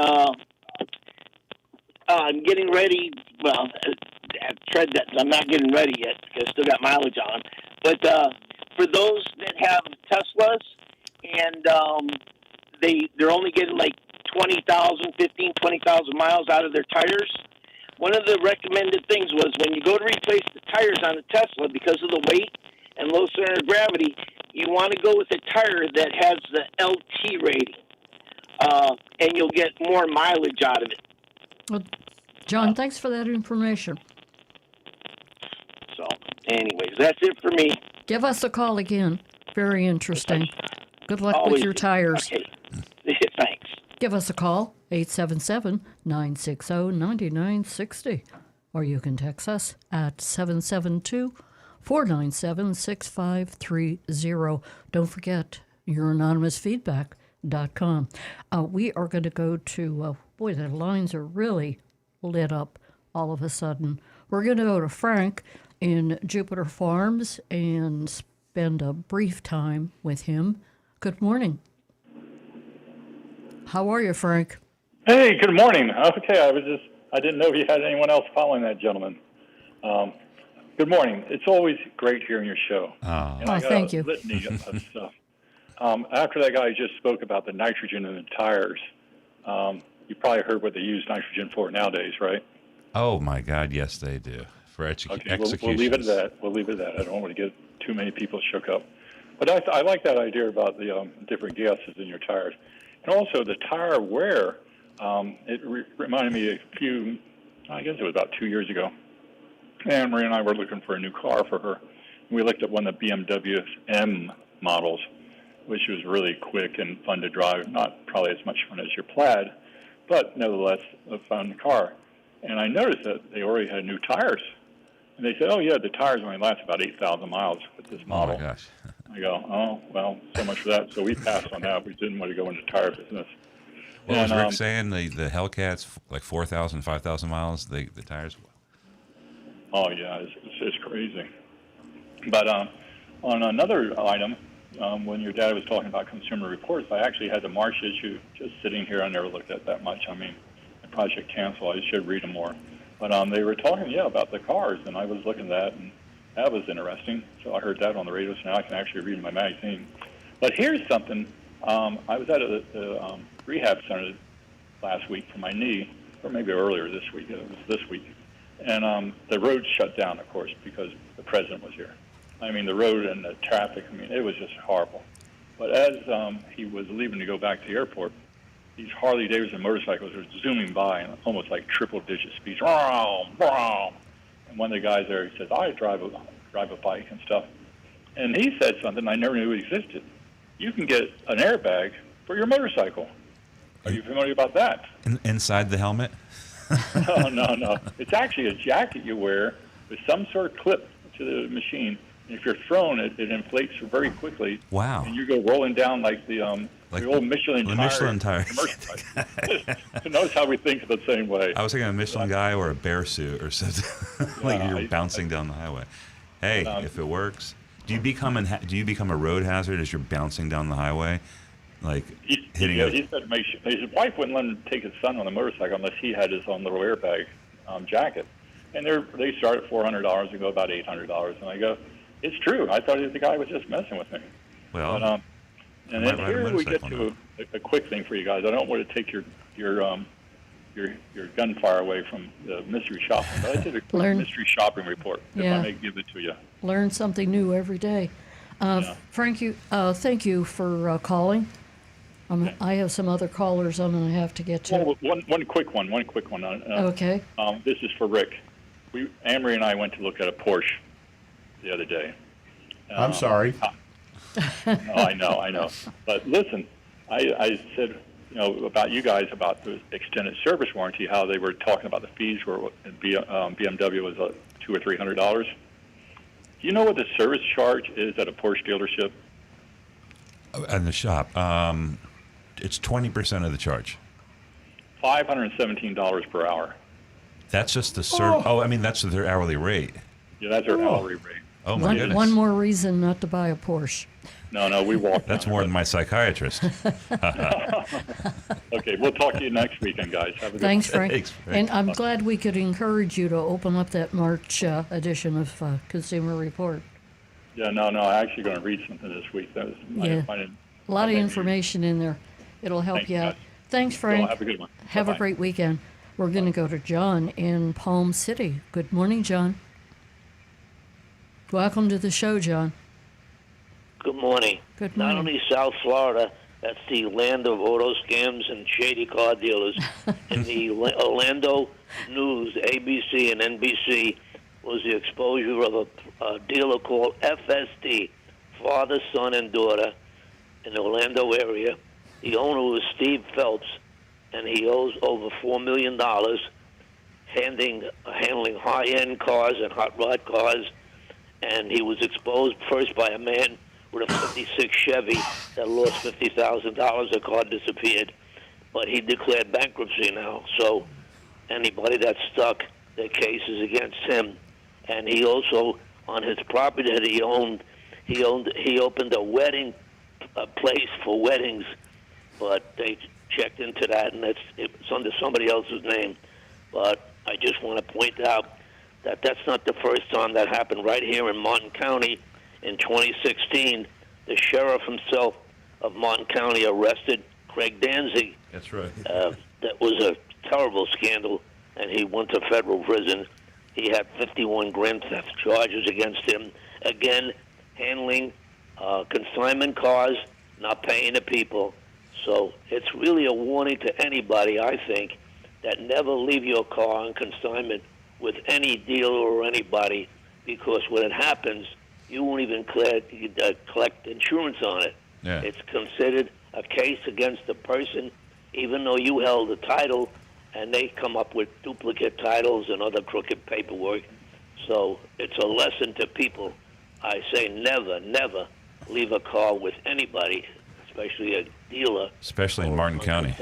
I'm getting ready, tread that, I'm not getting ready yet because I still got mileage on. But for those that have Teslas and they're only getting like 20,000 miles out of their tires. One of the recommended things was when you go to replace the tires on a Tesla, because of the weight and low center of gravity, you want to go with a tire that has the LT rating, and you'll get more mileage out of it. Well, John, thanks for that information. So, anyways, that's it for me. Give us a call again. Very interesting. Good luck Always. with your tires. Okay. Thanks. Give us a call, 877-960-9960. Or you can text us at 772-497-6530. Don't forget youranonymousfeedback.com. We are going to go to, boy, the lines are really lit up all of a sudden. We're going to go to Frank in Jupiter Farms and spend a brief time with him. Good morning. How are you, Frank? Hey, good morning. Okay, I was just I didn't know you had anyone else following that gentleman. Good morning. It's always great hearing your show. And I got thank a you. litany of stuff. After that guy just spoke about the nitrogen in the tires, you probably heard what they use nitrogen for nowadays, right? Oh my God, yes, they do for Okay, executions. we'll leave it at that. We'll leave it at that. I don't want to get too many people shook up. But I like that idea about the different gases in your tires. And also the tire wear, it reminded me I guess it was about 2 years ago. Anne Marie and I were looking for a new car for her. We looked at one of the BMW M models, which was really quick and fun to drive, not probably as much fun as your Plaid, but nevertheless a fun car. And I noticed that they already had new tires. And they said, oh, yeah, the tires only last about 8,000 miles with this model. Oh, my gosh. I go, oh, well, so much for that. So we passed on that. We didn't want to go into tire business. What was And, Rick saying? The Hellcats, like 4,000, 5,000 miles, the tires? Oh, yeah, it's crazy. But on another item, when your dad was talking about Consumer Reports, I actually had the March issue just sitting here. I never looked at that much. I mean, the project canceled. I should read them more. But they were talking, about the cars, and I was looking at that, and that was interesting. So I heard that on the radio, so now I can actually read my magazine. But here's something. I was at a rehab center last week for my knee, or maybe earlier this week. It was this week. And the road shut down, of course, because the president was here. I mean, the road and the traffic, it was just horrible. But as he was leaving to go back to the airport, these Harley Davidson motorcycles were zooming by in almost like triple-digit speeds. And one of the guys there, he says, I drive a bike and stuff. And he said something I never knew existed. You can get an airbag for your motorcycle. Are you familiar about that? Inside the helmet? No. It's actually a jacket you wear with some sort of clip to the machine. And if you're thrown, it inflates very quickly. Wow. And you go rolling down like the old Michelin tire. The Michelin tire. Notice how we think the same way. I was thinking a Michelin guy or a bear suit or something. Like you're bouncing down the highway. Hey, if it works. Do you become a road hazard as you're bouncing down the highway? Like hitting he said his wife wouldn't let him take his son on a motorcycle unless he had his own little airbag jacket. And they start at $400 and go about $800. And I go, it's true. I thought the guy was just messing with me. Well, but, and then here we get to a quick thing for you guys. I don't want to take your gunfire away from the mystery shopping, but I did a quick mystery shopping report. If I may give it to you. Learn something new every day. Frank, thank you for calling. I have some other callers I'm going to have to get to. Well, one quick one. Okay. This is for Rick. Anne-Marie and I went to look at a Porsche the other day. I'm sorry. No, I know. But listen, I said, about you guys, about the extended service warranty, how they were talking about the fees where BMW was $200 or $300. Do you know what the service charge is at a Porsche dealership? In the shop, it's 20% of the charge. $517 per hour. That's just the service. Oh, that's their hourly rate. Yeah, that's their hourly rate. Oh my goodness. One more reason not to buy a Porsche. No, we walked. That's more than my psychiatrist. Okay, we'll talk to you next weekend, guys. Have a good Thanks, one. Frank. And I'm glad we could encourage you to open up that March edition of Consumer Report. Yeah, no, I'm actually going to read something this week. A lot of information in there. It'll help you out. Thanks, Frank. Have a good one. Have a great weekend. We're going to go to John in Palm City. Good morning, John. Welcome to the show, John. Good morning. Good morning. Not only South Florida, that's the land of auto scams and shady car dealers. In the Orlando News, ABC and NBC, was the exposure of a dealer called FSD, father, son, and daughter, in the Orlando area. The owner was Steve Phelps, and he owes over $4 million, handling high-end cars and hot rod cars. And he was exposed first by a man with a 56 Chevy that lost $50,000. The car disappeared. But he declared bankruptcy now. So anybody that's stuck, their case is against him. And he also, on his property that he opened a wedding place for weddings. But they checked into that, and it's under somebody else's name. But I just want to point out that that's not the first time that happened. Right here in Martin County in 2016, the sheriff himself of Martin County arrested Craig Danzig. That's right. That was a terrible scandal, and he went to federal prison. He had 51 grand theft charges against him. Again, handling consignment cars, not paying the people. So it's really a warning to anybody, I think, that never leave your car on consignment with any dealer or anybody, because when it happens, you won't even collect insurance on it. Yeah. It's considered a case against the person, even though you held the title, and they come up with duplicate titles and other crooked paperwork. So it's a lesson to people. I say never, never leave a car with anybody, especially a dealer. Especially in Martin County.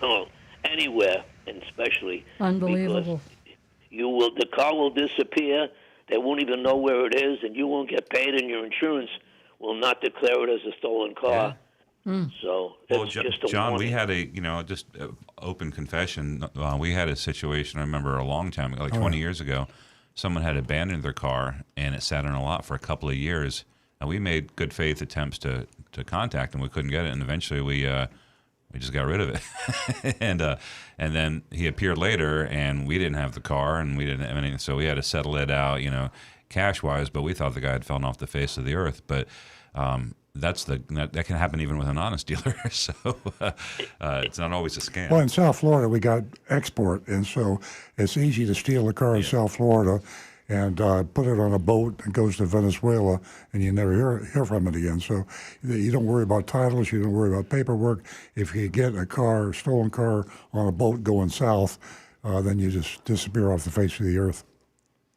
Well, anywhere, and especially. Unbelievable. Because the car will disappear. They won't even know where it is, and you won't get paid, and your insurance will not declare it as a stolen car. So Well, it's just a John, we warning. had just open confession. We had a situation, I remember a long time ago, like 20 years ago. Someone had abandoned their car, and it sat on a lot for a couple of years. And we made good faith attempts to contact him. We couldn't get it, and eventually we just got rid of it. and then he appeared later, and we didn't have the car, and we didn't have anything, so we had to settle it out, cash-wise. But we thought the guy had fallen off the face of the earth. But that can happen even with an honest dealer. So it's not always a scam. Well, in South Florida, we got export, and so it's easy to steal a car in South Florida and put it on a boat and goes to Venezuela, and you never hear from it again. So you don't worry about titles, you don't worry about paperwork. If you get a stolen car on a boat going south, then you just disappear off the face of the earth.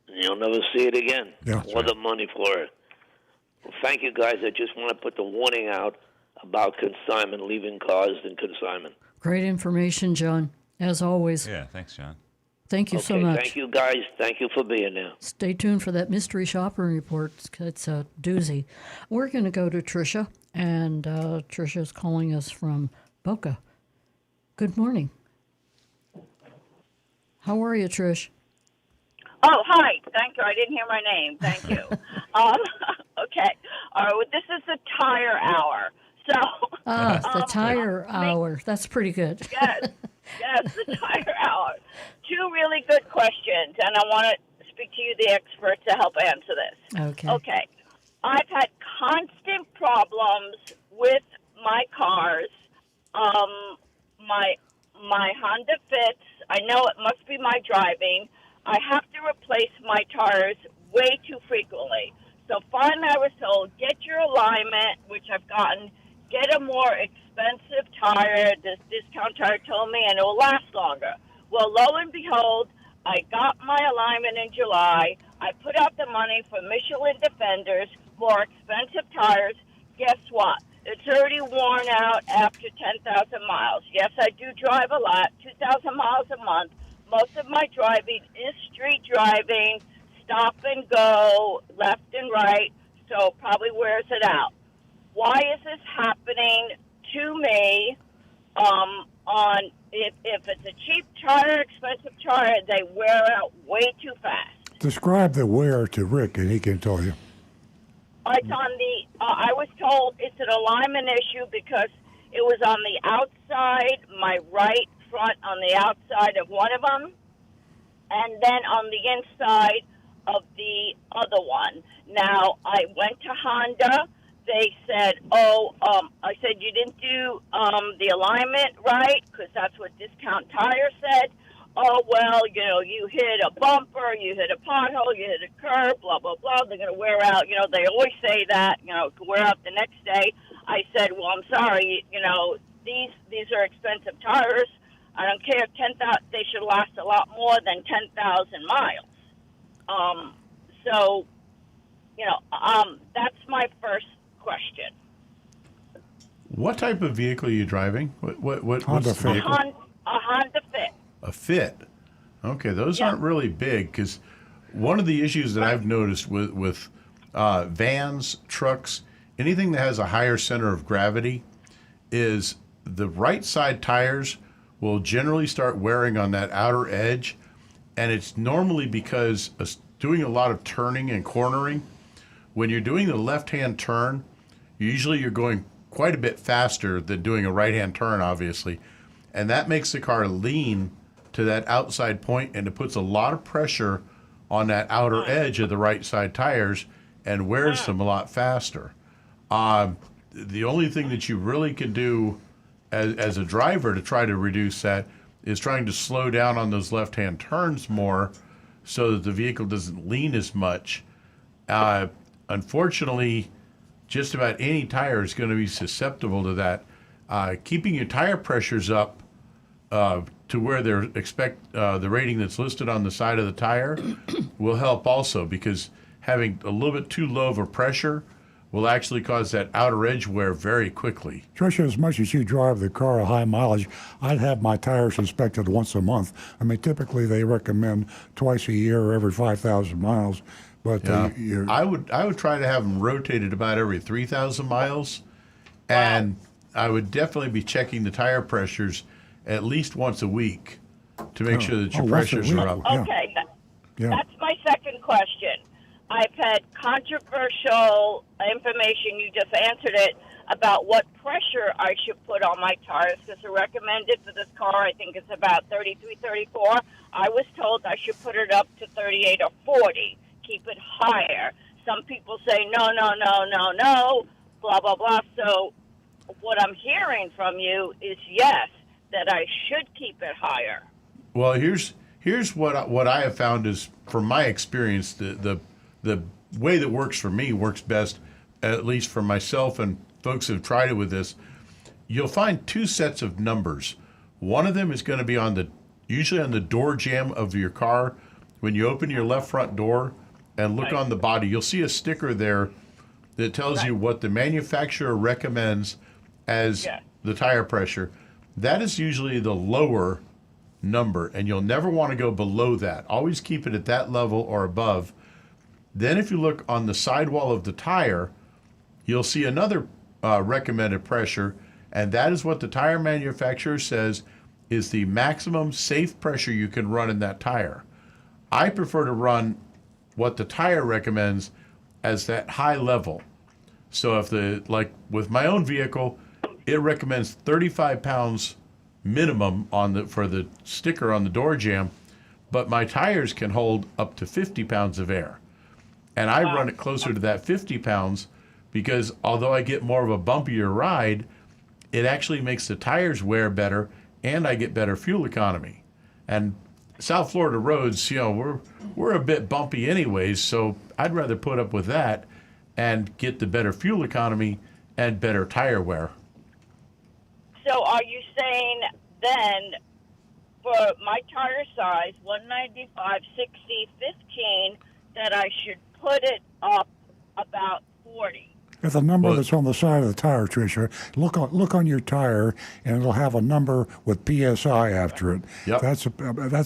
You'll never see it again. Yeah. Or the money for it. Well, thank you, guys. I just want to put the warning out about consignment, leaving cars in consignment. Great information, John, as always. Yeah, thanks, John. Thank you so much. Thank you, guys. Thank you for being there. Stay tuned for that mystery shopper report. It's a doozy. We're going to go to Tricia, and Tricia's calling us from Boca. Good morning. How are you, Trish? Oh, hi. Thank you. I didn't hear my name. Thank you. Okay. All right. Well, this is the tire hour. So. The tire hour. That's pretty good. Yes. Yes, the tire hour. Two really good questions, and I want to speak to you, the expert, to help answer this. Okay. Okay. I've had constant problems with my cars. My Honda Fits. I know it must be my driving. I have to replace my tires way too frequently. So finally I was told, get your alignment, which I've gotten, get a more expensive tire. This discount tire told me, and it will last longer. Well, lo and behold, I got my alignment in July. I put out the money for Michelin Defenders, more expensive tires. Guess what? It's already worn out after 10,000 miles. Yes, I do drive a lot, 2,000 miles a month. Most of my driving is street driving, stop and go, left and right, so probably wears it out. Why is this happening to me? If it's a cheap tire, expensive tire, they wear out way too fast. Describe the wear to Rick, and he can tell you. It's on the. I was told it's an alignment issue because it was on the outside, my right front on the outside of one of them, and then on the inside of the other one. Now, I went to Honda. They said, I said, you didn't do the alignment right, because that's what Discount Tire said. Oh, well, you hit a bumper, you hit a pothole, you hit a curb, blah, blah, blah. They're going to wear out. They always say that, it can wear out the next day. I said, well, I'm sorry, these are expensive tires. I don't care if 10,000, they should last a lot more than 10,000 miles. That's my first question. What type of vehicle are you driving? What's Honda the Fit. vehicle? A Honda Fit. A Fit. Okay, those Yeah. aren't really big, because one of the issues that I've noticed with vans, trucks, anything that has a higher center of gravity is the right side tires will generally start wearing on that outer edge, and it's normally because of doing a lot of turning and cornering. When you're doing the left-hand turn, usually you're going quite a bit faster than doing a right-hand turn, obviously, and that makes the car lean to that outside point, and it puts a lot of pressure on that outer edge of the right side tires and wears them a lot faster. The only thing that you really can do as a driver to try to reduce that is trying to slow down on those left-hand turns more so that the vehicle doesn't lean as much. Unfortunately, just about any tire is going to be susceptible to that. Keeping your tire pressures up to where they expect the rating that's listed on the side of the tire will help also, because having a little bit too low of a pressure will actually cause that outer edge wear very quickly. Tricia, as much as you drive the car a high mileage, I'd have my tires inspected once a month. I mean, typically they recommend twice a year or every 5,000 miles. But I would try to have them rotated about every 3,000 miles, and I would definitely be checking the tire pressures at least once a week to make sure that your pressures are up. Okay, that's my second question. I've had controversial information, you just answered it, about what pressure I should put on my tires, because the recommended for this car, I think it's about 33, 34. I was told I should put it up to 38 or 40, keep it higher. Some people say, no, blah, blah, blah. So what I'm hearing from you is yes, that I should keep it higher. Well, here's what I have found is, from my experience, the way that works for me works best, at least for myself and folks who've tried it with this. You'll find two sets of numbers. One of them is going to be usually on the door jamb of your car. When you open your left front door and look on the body, you'll see a sticker there that tells you what the manufacturer recommends as the tire pressure. That is usually the lower number, and you'll never want to go below that. Always keep it at that level or above. Then if you look on the sidewall of the tire, you'll see another recommended pressure, and that is what the tire manufacturer says is the maximum safe pressure you can run in that tire. I prefer to run what the tire recommends as that high level. So like with my own vehicle, it recommends 35 pounds minimum for the sticker on the door jamb, but my tires can hold up to 50 pounds of air. And I run it closer to that 50 pounds because although I get more of a bumpier ride, it actually makes the tires wear better and I get better fuel economy. And South Florida roads, we're a bit bumpy anyways, so I'd rather put up with that and get the better fuel economy and better tire wear. So are you saying then, for my tire size, 195, 60, 15, that I should put it up about 40? If the number that's on the side of the tire, Tricia, look on your tire, and it'll have a number with PSI after it. Yep. That's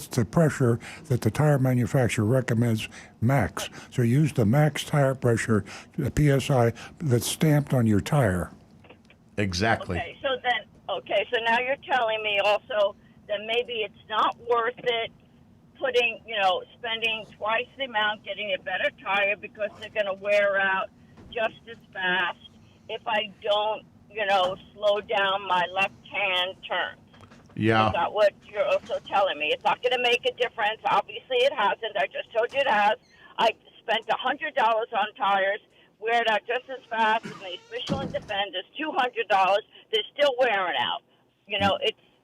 the pressure that the tire manufacturer recommends max. So use the max tire pressure, the PSI that's stamped on your tire. Exactly. Okay, so now you're telling me also that maybe it's not worth it spending twice the amount getting a better tire because they're going to wear out just as fast if I don't, slow down my left-hand turns. Yeah. Is that what you're also telling me? It's not going to make a difference. Obviously, it hasn't. I just told you it has. I spent $100 on tires, wear it out just as fast as these Michelin Defenders, $200. They're still wearing out.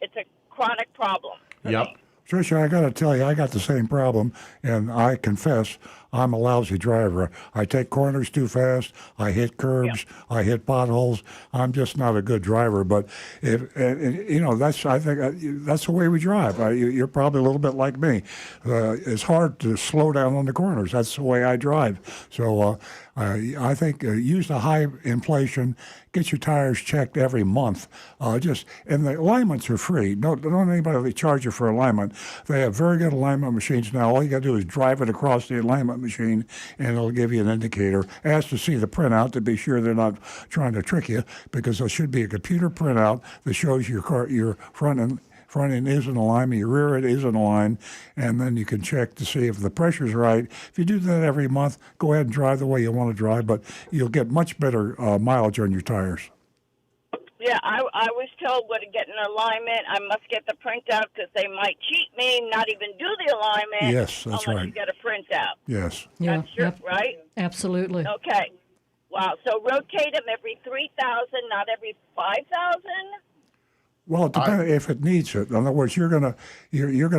It's a chronic problem. Yep. Tricia, I got to tell you, I got the same problem, and I confess I'm a lousy driver. I take corners too fast. I hit curbs. I hit potholes. I'm just not a good driver. But I think that's the way we drive. You're probably a little bit like me. It's hard to slow down on the corners. That's the way I drive. So I think use the high inflation. Get your tires checked every month. And the alignments are free. Don't anybody charge you for alignment. They have very good alignment machines now. All you got to do is drive it across the alignment machine, and it'll give you an indicator. Ask to see the printout to be sure they're not trying to trick you, because there should be a computer printout that shows your front and front end is in alignment, your rear end is in line, and then you can check to see if the pressure's right. If you do that every month, go ahead and drive the way you want to drive, but you'll get much better mileage on your tires. Yeah, I was told when to get an alignment, I must get the printout because they might cheat me, not even do the alignment. Yes, that's unless right. you get a printout. Yes. Yeah, That's true, right? absolutely. Okay. Wow. So rotate them every 3,000, not every 5,000. Well, it depends if it needs it. In other words, you're gonna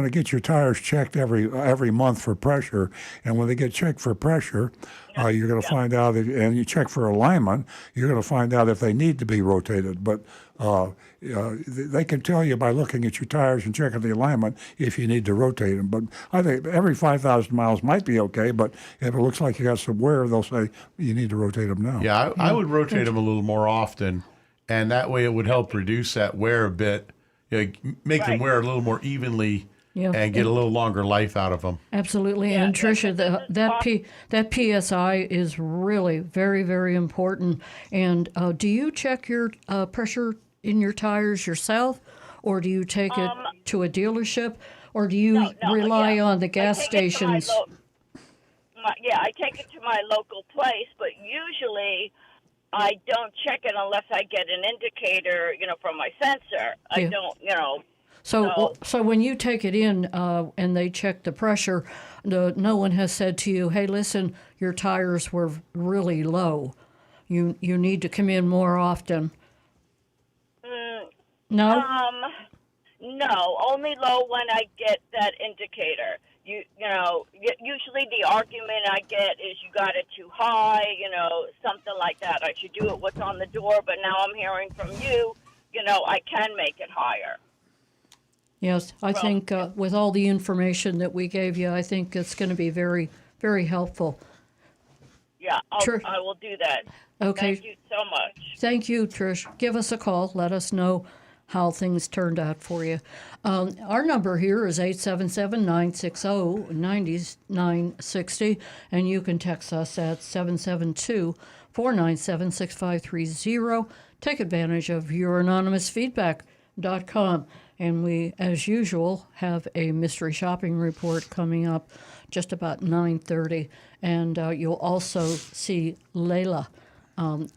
get your tires checked every month for pressure, and when they get checked for pressure, you're gonna find out, and you check for alignment, you're gonna find out if they need to be rotated. But they can tell you by looking at your tires and checking the alignment if you need to rotate them. But I think every 5,000 miles might be okay. But if it looks like you got some wear, they'll say you need to rotate them now. Yeah, I would rotate them a little more often. And that way it would help reduce that wear a bit, make them wear a little more evenly and get a little longer life out of them. Absolutely. And Tricia, that PSI is really very, very important. And do you check your pressure in your tires yourself, or do you take it to a dealership, or do you rely on the gas stations? I take it to my local place, but usually I don't check it unless I get an indicator, from my sensor. I don't, So when you take it in and they check the pressure, no one has said to you, hey, listen, your tires were really low. You need to come in more often. No? No, only low when I get that indicator. Usually the argument I get is you got it too high, something like that. I should do it what's on the door, but now I'm hearing from you, I can make it higher. Yes, I think with all the information that we gave you, I think it's going to be very, very helpful. Yeah, I will do that. Okay. Thank you so much. Thank you, Trish. Give us a call. Let us know how things turned out for you. Our number here is 877-960-9960, and you can text us at 772-497-6530. Take advantage of youranonymousfeedback.com. And we, as usual, have a mystery shopping report coming up just about 9:30. And you'll also see Layla.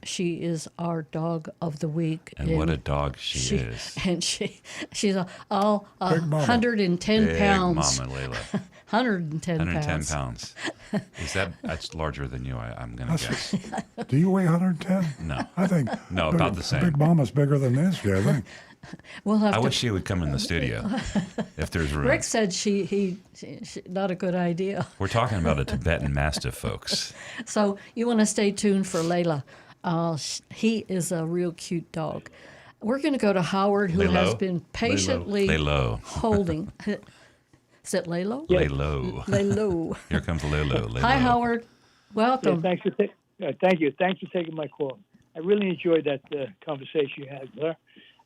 She is our dog of the week. And what a dog she is. And she's all Big mama. 110 Big pounds. Mama Layla. 110 pounds. That's larger than you, I'm going to guess. Do you weigh 110? No. I think. No, about the same. Big Mama's bigger than this, I think. We'll have I to, wish she would come in the studio if there's room. Rick said she not a good idea. We're talking about a Tibetan Mastiff, folks. So you want to stay tuned for Layla. He is a real cute dog. We're going to go to Howard, who has been patiently holding. Is it Laylo? Lay low. Laylo. Here comes Laylo. Hi, Howard. Welcome. Yeah, thank you. Thanks for taking my call. I really enjoyed that conversation you had with her,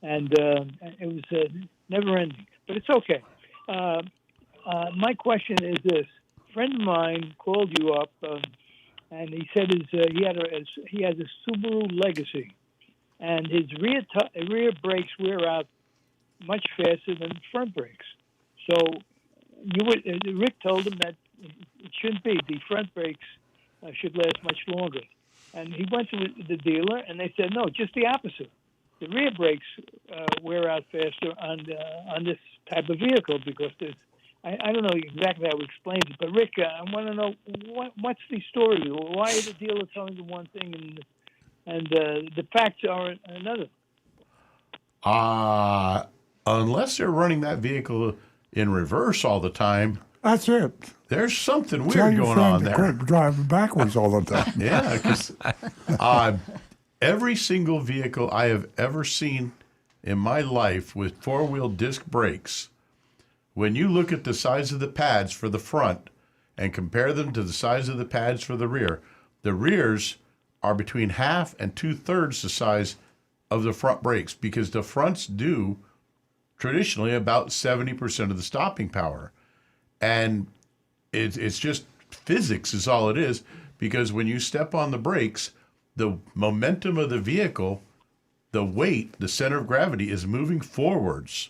and it was never ending. But it's okay. My question is this: a friend of mine called you up, and he said he has a Subaru Legacy, and his rear brakes wear out much faster than front brakes. So Rick told him that it shouldn't be. The front brakes should last much longer. And he went to the dealer, and they said, no, just the opposite. The rear brakes wear out faster on this type of vehicle because I don't know exactly how he explains it. But, Rick, I want to know what's the story? Why is the dealer telling you one thing and the facts are another? Unless they're running that vehicle in reverse all the time. That's it. There's something Tell weird your going friend on to there. quit driving backwards all the time. Yeah, because every single vehicle I have ever seen in my life with four-wheel disc brakes, when you look at the size of the pads for the front and compare them to the size of the pads for the rears are between half and two-thirds the size of the front brakes because the fronts do traditionally about 70% of the stopping power. And it's just physics is all it is, because when you step on the brakes, the momentum of the vehicle, the weight, the center of gravity is moving forwards.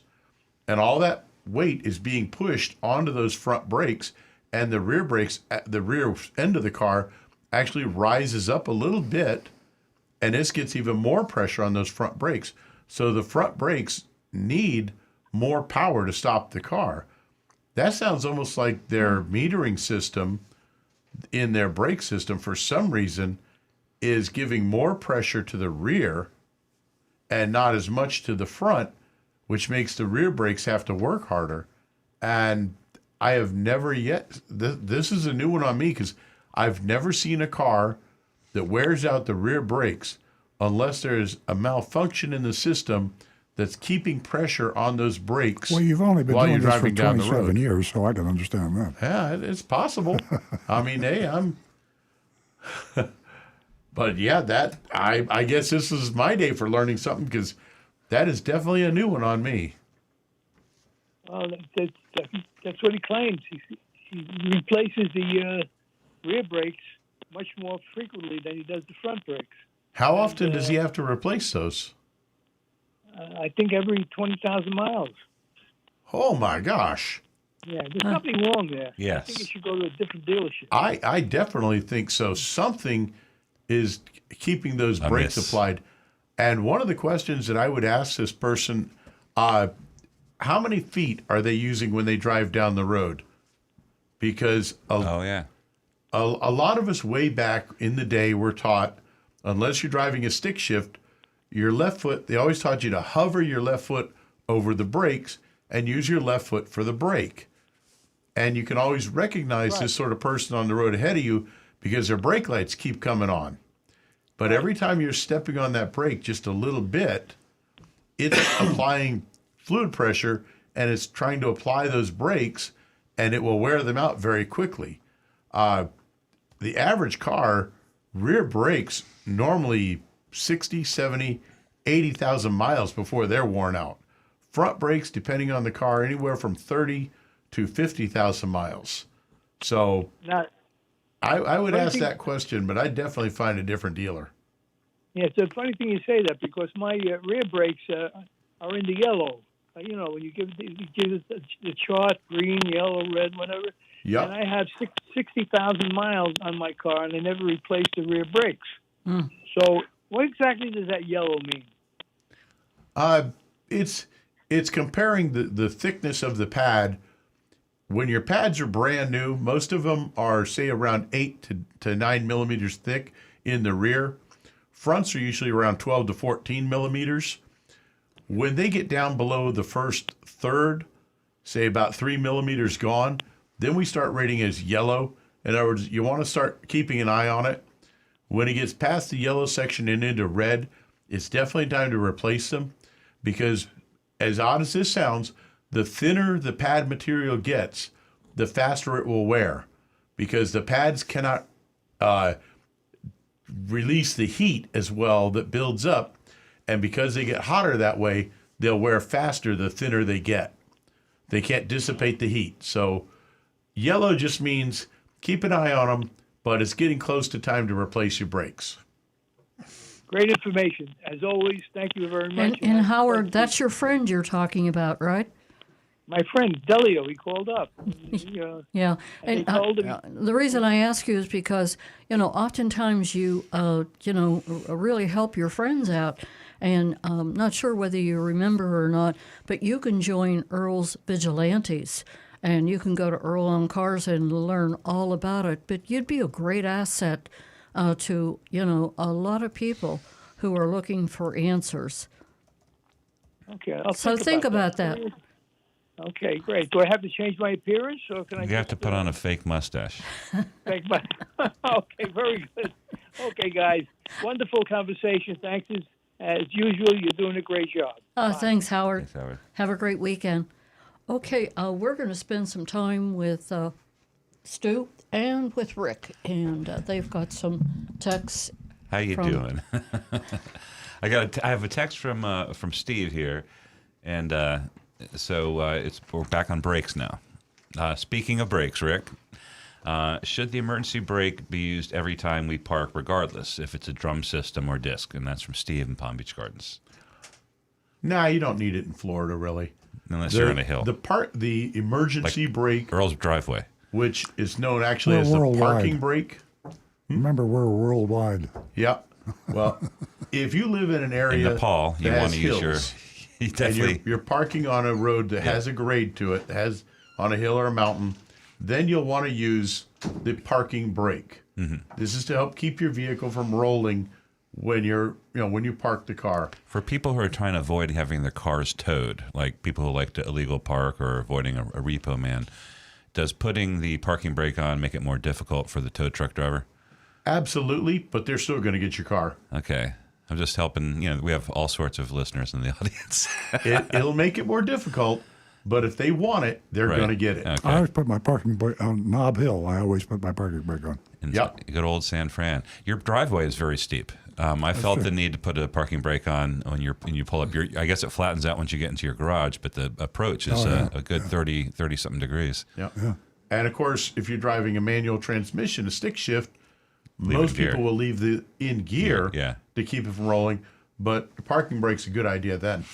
And all that weight is being pushed onto those front brakes, and the rear brakes at the rear end of the car actually rises up a little bit, and this gets even more pressure on those front brakes. So the front brakes need more power to stop the car. That sounds almost like their metering system in their brake system, for some reason, is giving more pressure to the rear and not as much to the front, which makes the rear brakes have to work harder. And I have never yet, this is a new one on me, because I've never seen a car that wears out the rear brakes unless there's a malfunction in the system that's keeping pressure on those brakes. Well, you've only been while doing you're this for driving down the 27 road. years, so I can understand that. Yeah, it's possible. I mean, hey, but yeah, that I guess this is my day for learning something, because that is definitely a new one on me. Well, that's what he claims. He replaces the rear brakes much more frequently than he does the front brakes. How often does he have to replace those? I think every 20,000 miles. Oh my gosh. Yeah, there's something wrong there. Yes. I think he should go to a different dealership. I definitely think so. Something is keeping those brakes applied. And one of the questions that I would ask this person, how many feet are they using when they drive down the road? Because a lot of us way back in the day were taught, unless you're driving a stick shift, your left foot, they always taught you to hover your left foot over the brakes and use your left foot for the brake. And you can always recognize this sort of person on the road ahead of you because their brake lights keep coming on. But every time you're stepping on that brake just a little bit, it's applying fluid pressure, and it's trying to apply those brakes, and it will wear them out very quickly. The average car, rear brakes normally 60, 70, 80,000 miles before they're worn out. Front brakes, depending on the car, anywhere from 30 to 50,000 miles. So Now, I would ask that question, but I'd definitely find a different dealer. yeah, it's a funny thing you say that, because my rear brakes are in the yellow. You know, when you give it the chart, green, yellow, red, whatever. Yep. And I have 60,000 miles on my car, and I never replaced the rear brakes. So what exactly does that yellow mean? It's comparing the thickness of the pad. When your pads are brand new, most of them are, say, around 8 to 9 millimeters thick in the rear. Fronts are usually around 12 to 14 millimeters. When they get down below the first third, say about 3 millimeters gone, then we start rating as yellow. In other words, you want to start keeping an eye on it. When it gets past the yellow section and into red, it's definitely time to replace them, because as odd as this sounds, the thinner the pad material gets, the faster it will wear, because the pads cannot release the heat as well that builds up, and because they get hotter that way, they'll wear faster the thinner they get. They can't dissipate the heat. So yellow just means keep an eye on them, but it's getting close to time to replace your brakes. Great information. As always, thank you very much. And Howard, that's your friend you're talking about, right? My friend Delio, he called up. Yeah, and he told him, the reason I ask you is because oftentimes you really help your friends out, and I'm not sure whether you remember or not, but you can join Earl's Vigilantes, and you can go to Earl on Cars and learn all about it. But you'd be a great asset to a lot of people who are looking for answers. Okay, So think about that. Okay, great. Do I have to change my appearance, or can I? You have to put on a fake mustache. Okay, very good. Okay, guys, wonderful conversation. Thanks as usual. You're doing a great job. Thanks, Howard. Thanks, Howard. Have a great weekend. Okay, we're going to spend some time with Stu and with Rick, and they've got some texts. How you doing? I have a text from Steve here, and so we're back on brakes now. Speaking of brakes, Rick, should the emergency brake be used every time we park, regardless if it's a drum system or disc? And that's from Steve in Palm Beach Gardens. Nah, you don't need it in Florida, really. Unless you're on a hill. The emergency brake, Earl's driveway. which is known actually We're as the worldwide. parking brake. Remember, we're worldwide. Yeah. Well, if you live in an area In Nepal, you that want has to use hills, you and definitely. you're parking on a road that has a grade to it, that has on a hill or a mountain, then you'll want to use the parking brake. Mm-hmm. This is to help keep your vehicle from rolling when when you park the car. For people who are trying to avoid having their cars towed, like people who like to illegal park or avoiding a repo man, does putting the parking brake on make it more difficult for the tow truck driver? Absolutely, but they're still going to get your car. Okay. I'm just helping. We have all sorts of listeners in the audience. It'll make it more difficult, but if they want it, they're Right. going to get it. Okay. I always put my parking brake on Knob Hill. I always put my parking brake on. In Yep. good old San Fran. Your driveway is very steep. I felt the need to put a parking brake on when you pull up. I guess it flattens out once you get into your garage, but the approach is a good 30 something degrees. Yeah. And of course, if you're driving a manual transmission, a stick shift, Leave most it in gear. people will leave the in gear Yeah. to keep it from rolling. But the parking brake's a good idea then.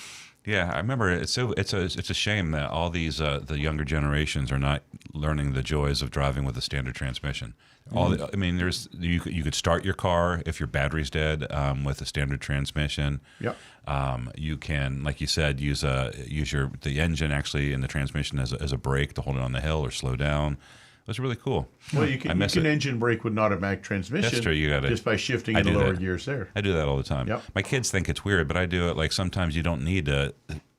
Yeah, I remember it's a shame that all these the younger generations are not learning the joys of driving with a standard transmission. There's you could start your car if your battery's dead with a standard transmission. Yep. You can, like you said, use the engine actually in the transmission as a brake to hold it on the hill or slow down. It was really cool. Well, you can engine brake with an automatic transmission. That's true. You got it. Just by shifting I in the do lower that. gears there. I do that all the time. Yep. My kids think it's weird, but I do it. Like sometimes you don't need a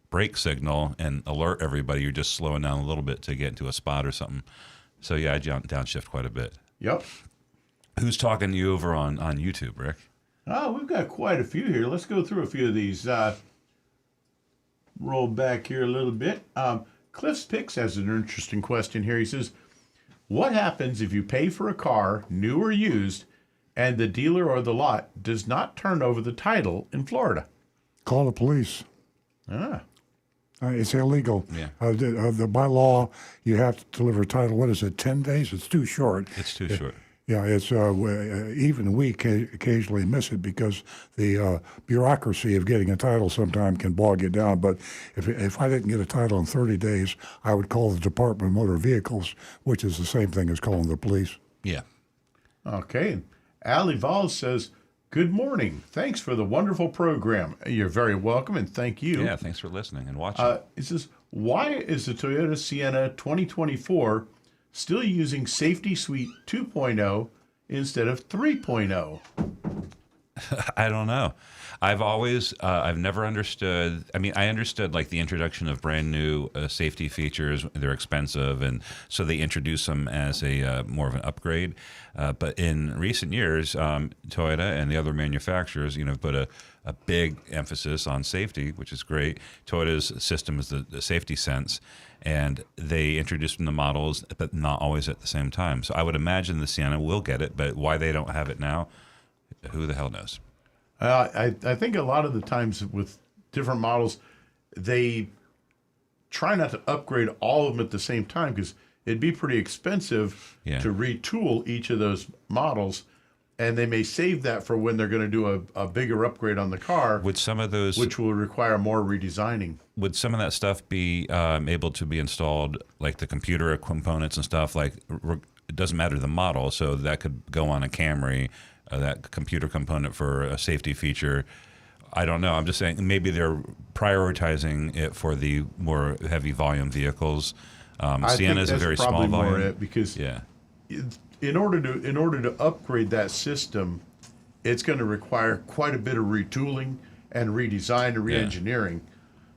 brake signal and alert everybody. You're just slowing down a little bit to get into a spot or something. So yeah, I downshift quite a bit. Yep. Who's talking to you over on YouTube, Rick? Oh, we've got quite a few here. Let's go through a few of these. Roll back here a little bit. Cliff's Picks has an interesting question here. He says, what happens if you pay for a car, new or used, and the dealer or the lot does not turn over the title in Florida? Call the police. Ah. It's illegal. Yeah. By law, you have to deliver a title. What is it, 10 days? It's too short. It's too short. Yeah, it's even we occasionally miss it because the bureaucracy of getting a title sometimes can bog you down. But if I didn't get a title in 30 days, I would call the Department of Motor Vehicles, which is the same thing as calling the police. Yeah. Okay. Ali Val says, good morning. Thanks for the wonderful program. You're very welcome, and thank you. Yeah, thanks for listening and watching. It says, why is the Toyota Sienna 2024 still using Safety Suite 2.0 instead of 3.0? I don't know. I've never understood. I mean, I understood like the introduction of brand new safety features. They're expensive, and so they introduce them as a more of an upgrade. But in recent years, Toyota and the other manufacturers, put a big emphasis on safety, which is great. Toyota's system is the Safety Sense, and they introduced them to models, but not always at the same time. So I would imagine the Sienna will get it, but why they don't have it now, who the hell knows? I think a lot of the times with different models, they try not to upgrade all of them at the same time because it'd be pretty expensive to retool each of those models, and they may save that for when they're going to do a bigger upgrade on the car. Would some of those, which will require more redesigning. Would some of that stuff be able to be installed, like the computer components and stuff? Like it doesn't matter the model, so that could go on a Camry. That computer component for a safety feature. I don't know. I'm just saying maybe they're prioritizing it for the more heavy volume vehicles. Sienna is a very small volume. More it because in order to upgrade that system, it's going to require quite a bit of retooling and redesign and reengineering.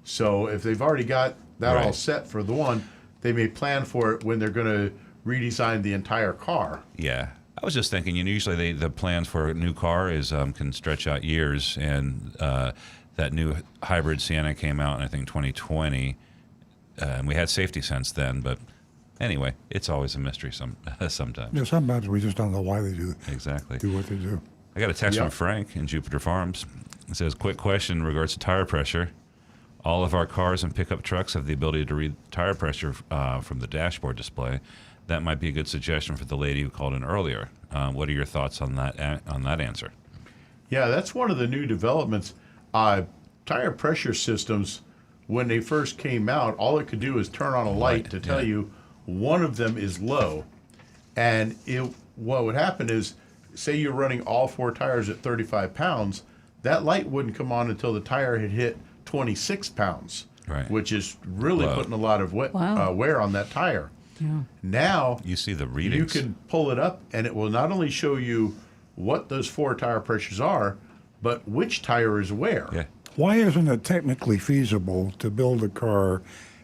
So if they've already got that all set for the one, they may plan for it when they're going to redesign the entire car. Yeah. I was just thinking, usually the plans for a new car is can stretch out years, and that new hybrid Sienna came out in, I think, 2020, and we had Safety Sense then, but anyway, it's always a mystery sometimes. Yeah, sometimes we just don't know why they do what they do. I got a text from Frank in Jupiter Farms. It says, quick question in regards to tire pressure. All of our cars and pickup trucks have the ability to read tire pressure from the dashboard display. That might be a good suggestion for the lady who called in earlier. What are your thoughts on that answer? Yeah, that's one of the new developments. Tire pressure systems when they first came out, all it could do is turn on a light to tell you one of them is low. And what would happen is, say you're running all 4 tires at 35 pounds, that light wouldn't come on until the tire had hit 26 pounds, which is really putting a lot of wear on that tire. Yeah. Now you see the readings. You can pull it up, and it will not only show you what those 4 tire pressures are, but which tire is where. Yeah. Why isn't it technically feasible to build a car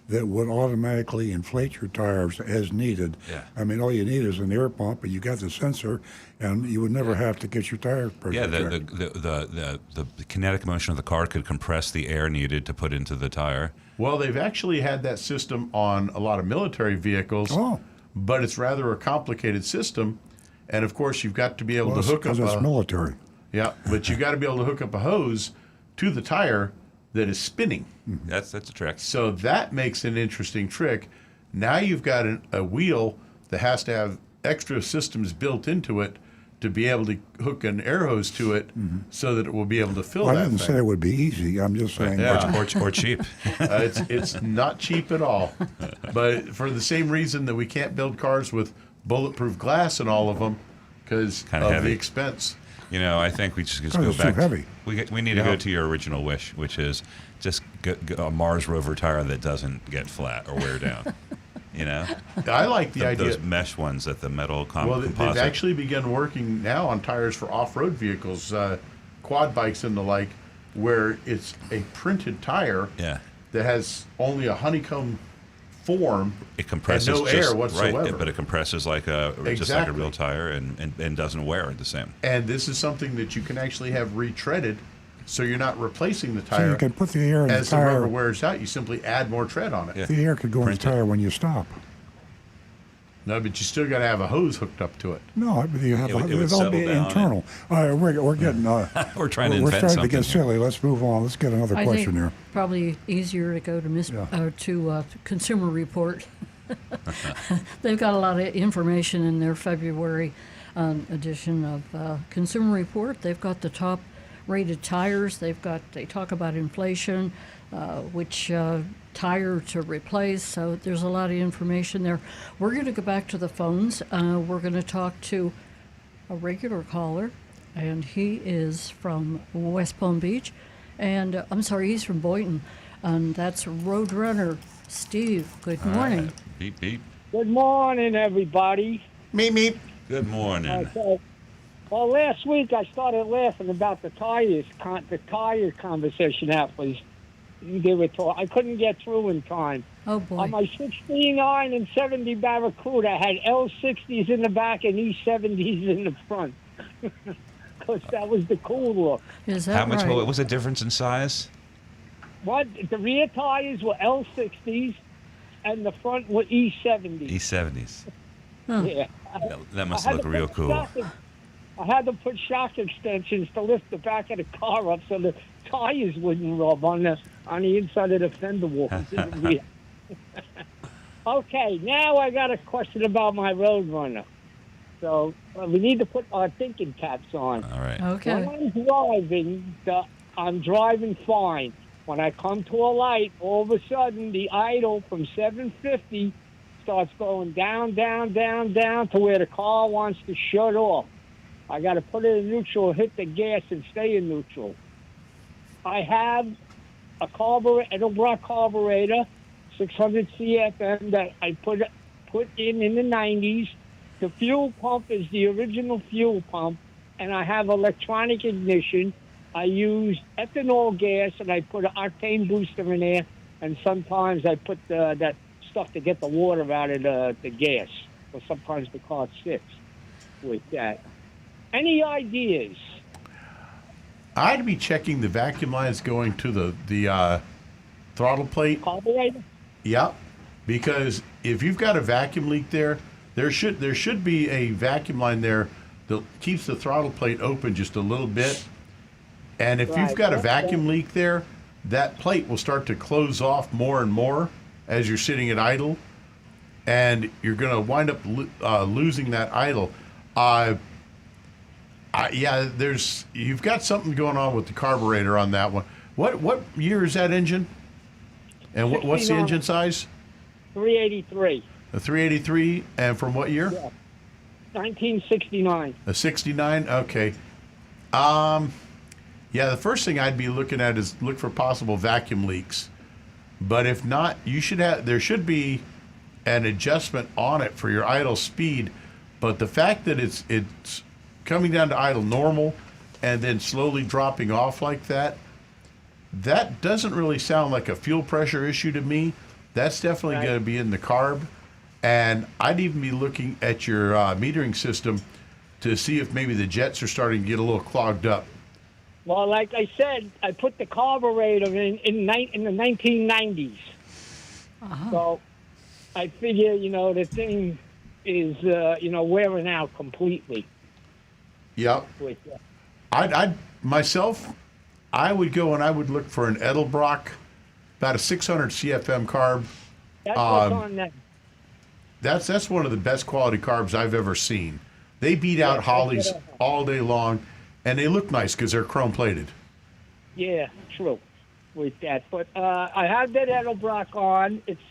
that would automatically inflate your tires as needed? Yeah. I mean, all you need is an air pump, and you got the sensor, and you would never have to get your tire pressure checked. The kinetic motion of the car could compress the air needed to put into the tire. Well, they've actually had that system on a lot of military vehicles, but it's rather a complicated system. And of course, you've got to be able to hook up. Because it's military. Yeah, but you got to be able to hook up a hose to the tire that is spinning. That's a trick. So that makes an interesting trick. Now you've got a wheel that has to have extra systems built into it to be able to hook an air hose to it so that it will be able to fill that I didn't thing. say it would be easy. I'm just saying. Or cheap. It's not cheap at all. But for the same reason that we can't build cars with bulletproof glass in all of them, because of the expense. You know, I think we just go it's back. too heavy. We need to go to your original wish, which is just a Mars rover tire that doesn't get flat or wear down. You know, I like the idea. Those mesh ones that the metal composite. They've actually begun working now on tires for off-road vehicles, quad bikes and the like, where it's a printed tire that has only a honeycomb form. It compresses and no air whatsoever. Right, but it compresses like just like a real tire and doesn't wear the same. And this is something that you can actually have retreaded, so you're not replacing the tire. So you can put the air in as the tire. the rubber wears out, you simply add more tread on it. The air could go in the tire when you stop. No, but you still got to have a hose hooked up to it. No, you have it would it'll be settle down internal. All right, we're getting. We're trying to invent We're starting something to get here. silly. Let's move on. Let's get another I question think here. probably easier to go to Consumer Report. They've got a lot of information in their February edition of Consumer Report. They've got the top rated tires. They talk about inflation, which tire to replace. So there's a lot of information there. We're going to go back to the phones. We're going to talk to a regular caller, and he is from West Palm Beach. And I'm sorry, he's from Boynton. And that's Roadrunner Steve. Good morning. Beep, beep. Good morning, everybody. Meep, meep. Good morning. Okay. Well, last week I started laughing about the tire conversation that was they were talking. I couldn't get through in time. Oh, boy. On my 69 and 70 Barracuda, I had L60s in the back and E70s in the front. Because that was the cool look. Is that How much? right? What was the difference in size? What? The rear tires were L60s and the front were E70s. E70s. Yeah. That must I had look to real put cool. I had to put shock extensions to lift the back of the car up so the tires wouldn't rub on the inside of the fender walls in the rear. Okay, now I got a question about my Roadrunner. So we need to put our thinking caps on. All right. Okay. When I'm driving fine. When I come to a light, all of a sudden the idle from 750 starts going down, down, down, down to where the car wants to shut off. I got to put it in neutral, hit the gas, and stay in neutral. I have a Edelbrock carburetor, 600 CFM that I put in the 90s. The fuel pump is the original fuel pump, and I have electronic ignition. I use ethanol gas, and I put an octane booster in there, and sometimes I put that stuff to get the water out of the gas, or sometimes the car sits with that. Any ideas? I'd be checking the vacuum lines going to the throttle plate. Carburetor? Yep, because if you've got a vacuum leak there should be a vacuum line there that keeps the throttle plate open just a little bit. And if you've got a vacuum leak there, that plate will start to close off more and more as you're sitting at idle, and you're going to wind up losing that idle. You've got something going on with the carburetor on that one. What year is that engine? And what's the engine size? 383. A 383, and from what year? Yeah. 1969. A 69. Okay. Yeah, the first thing I'd be looking at is look for possible vacuum leaks. But if not, there should be an adjustment on it for your idle speed. But the fact that it's coming down to idle normal and then slowly dropping off like that doesn't really sound like a fuel pressure issue to me. That's definitely going to be in the carb. And I'd even be looking at your metering system to see if maybe the jets are starting to get a little clogged up. Well, like I said, I put the carburetor in the 1990s. Uh-huh. So I figure, the thing is, wearing out completely. Yep. I'd myself, I would go and I would look for an Edelbrock, about a 600 CFM carb. That's what's on that. That's one of the best quality carbs I've ever seen. They beat out Hollies all day long, and they look nice because they're chrome plated. Yeah, true with that. But I have that Edelbrock on. It's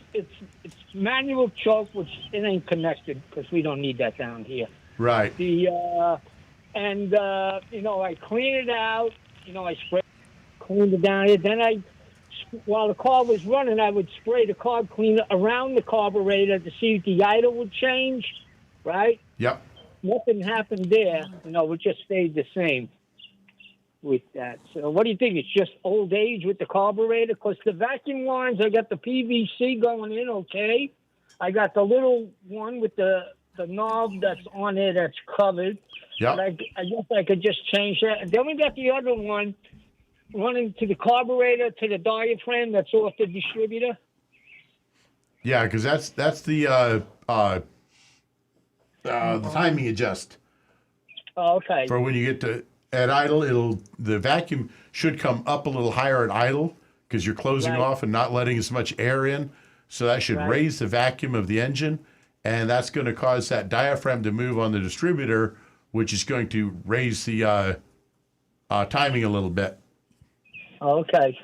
manual choke, which it ain't connected because we don't need that down here. Right. I clean it out. I cleaned it down here. Then while the car was running, I would spray the carb cleaner around the carburetor to see if the idle would change, right? Yep. Nothing happened there. It just stayed the same with that. So what do you think? It's just old age with the carburetor? Because the vacuum lines, I got the PVC going in, okay. I got the little one with the knob that's on it that's covered. Yep. But I guess I could just change that. And then we got the other one running to the carburetor, to the diaphragm that's off the distributor. Yeah, because that's the timing adjust. Oh, okay. For when you get at idle, the vacuum should come up a little higher at idle because you're closing off and not letting as much air in. So that should raise the vacuum of the engine, and that's going to cause that diaphragm to move on the distributor, which is going to raise the timing a little bit. Okay.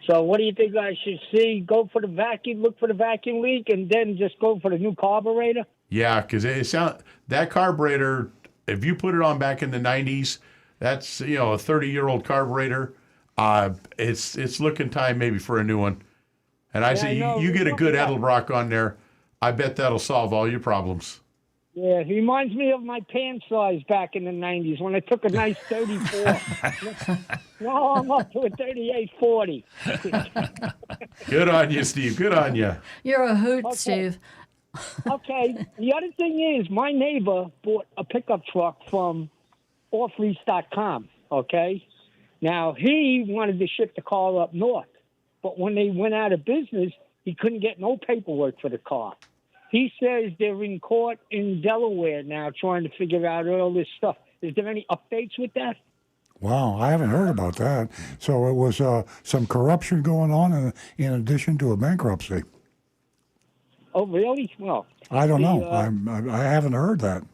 So what do you think I should see? Go for the vacuum, look for the vacuum leak, and then just go for the new carburetor? Yeah, because that carburetor, if you put it on back in the 90s, that's a 30-year-old carburetor. It's looking time maybe for a new one. And I say you get a good Edelbrock on there, I bet that'll solve all your problems. Yeah, it reminds me of my pant size back in the 90s when I took a nice 34. Now I'm up to a 38-40. Good on you, Steve. Good on you. You're a hoot, Steve. Okay. The other thing is my neighbor bought a pickup truck from offlease.com, okay? Now, he wanted to ship the car up north, but when they went out of business, he couldn't get no paperwork for the car. He says they're in court in Delaware now trying to figure out all this stuff. Is there any updates with that? Wow, I haven't heard about that. So it was some corruption going on in addition to a bankruptcy. Oh, really? Well, I don't know. I haven't heard that.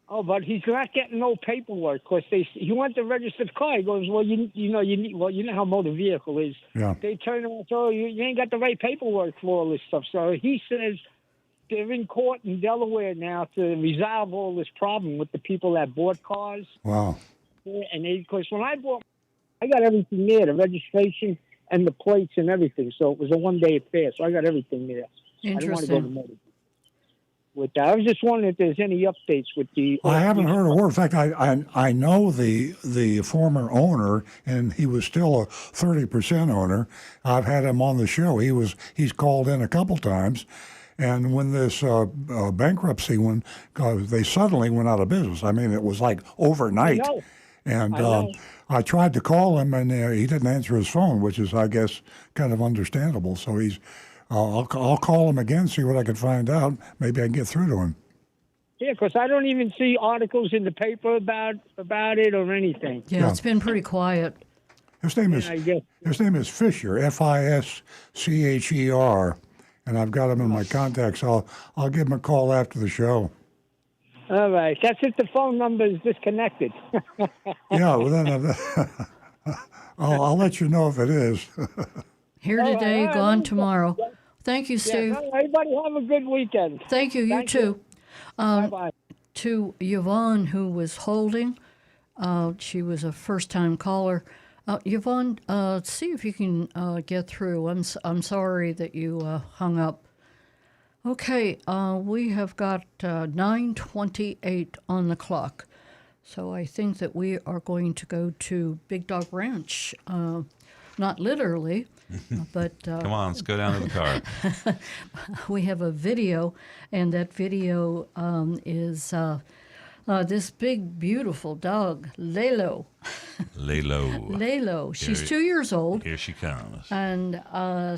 Oh, but he's not getting no paperwork because he went to register the car. He goes, well, you know how motor vehicle is. Yeah. They turn around and say, oh, you ain't got the right paperwork for all this stuff. So he says they're in court in Delaware now to resolve all this problem with the people that bought cars. Wow. And because when I bought, I got everything there, the registration and the plates and everything. So it was a one-day affair. So I got everything there. I didn't want to go to motor. With that, I was just wondering if there's any updates with the. I haven't heard a word. In fact, I know the former owner, and he was still a 30% owner. I've had him on the show. He's called in a couple times, and when this bankruptcy they suddenly went out of business. I mean, it was like overnight. I know. And I tried to call him, and he didn't answer his phone, which is, I guess, kind of understandable. So I'll call him again, see what I can find out. Maybe I can get through to him. Yeah, because I don't even see articles in the paper about it or anything. Yeah, it's been pretty quiet. His name is Fisher, Fischer, and I've got him in my contacts. I'll give him a call after the show. All right, that's if the phone number is disconnected. Yeah, well then I'll let you know if it is. Here All right, today, all right, gone let me go. tomorrow. Thank you, Yes, Steve. all right, everybody have a good weekend. Thank you. You Thank too. you. Bye-bye. To Yvonne, who was holding, she was a first-time caller. Yvonne, see if you can get through. I'm sorry that you hung up. Okay, we have got 9:28 on the clock, so I think that we are going to go to Big Dog Ranch. Not literally, but Come on, let's go down to the car. we have a video, and that video is this big, beautiful dog, Lalo. Lay low. Lalo. She's Here- 2 years old, Here she comes. and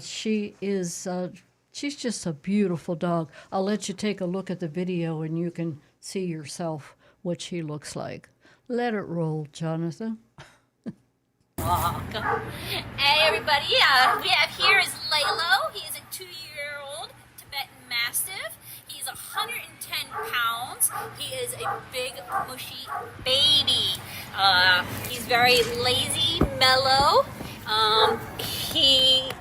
she is she's just a beautiful dog. I'll let you take a look at the video, and you can see yourself what she looks like. Let it roll, Jonathan. Hey everybody, we have here is Lalo. He is a 2-year-old Tibetan Mastiff. He's 110 pounds. He is a big, mushy baby. He's very lazy, mellow. He's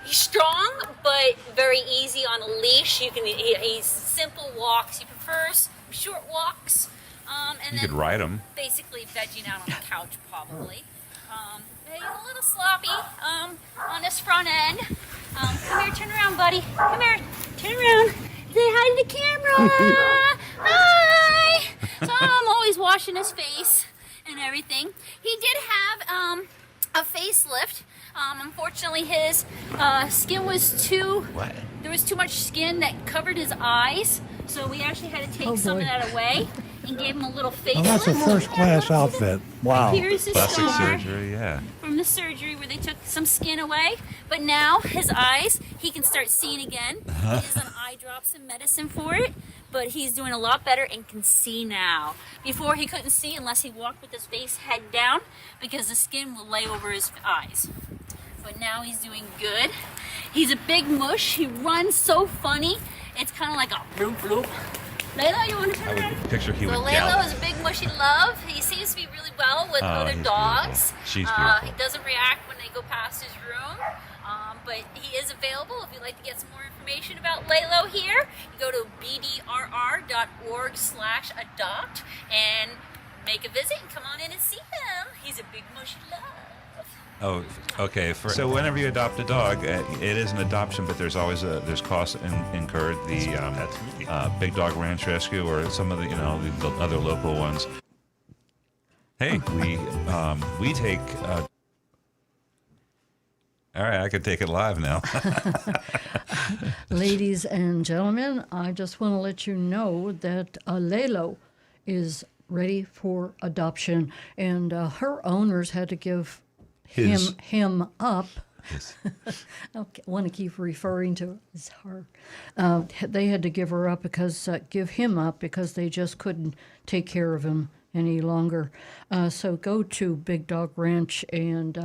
strong, but very easy on a leash. He's simple walks. He prefers short walks. And You then could ride him. basically vegging out on the couch, probably. He's a little sloppy on this front end. Come here, turn around, buddy. Come here, turn around. Say hi to the camera. Hi. So I'm always washing his face and everything. He did have a facelift. Unfortunately, his skin was too. What? There was too much skin that covered his eyes, so we actually had to take some of that away and gave him a little facelift. Well, that's a first-class outfit. Wow. Here's his Plastic scar surgery, yeah. from the surgery where they took some skin away. But now his eyes, he can start seeing again. He is on eye drops and medicine for it, but he's doing a lot better and can see now. Before he couldn't see unless he walked with his face head down because the skin will lay over his eyes. But now he's doing good. He's a big mush. He runs so funny. It's kind of like a bloop bloop. Layla, you want to turn around? Picture he So would Layla gallop. is a big mushy love. He seems to be really well with other he's dogs. beautiful. She's beautiful. He doesn't react when they go past his room. But he is available if you'd like to get some more information about Lalo here. You go to bdrr.org/adopt and make a visit and come on in and see him. He's a big mushy love. Oh, okay. So whenever you adopt a dog, it is an adoption, but there's always there's costs incurred. The Big Dog Ranch Rescue or some of the the other local ones. Hey, we take. All right, I could take it live now. Ladies and gentlemen, I just want to let you know that Lalo is ready for adoption, and her owners had to give him up. I want to keep referring to it as her. They had to give him up because they just couldn't take care of him any longer. So go to Big Dog Ranch and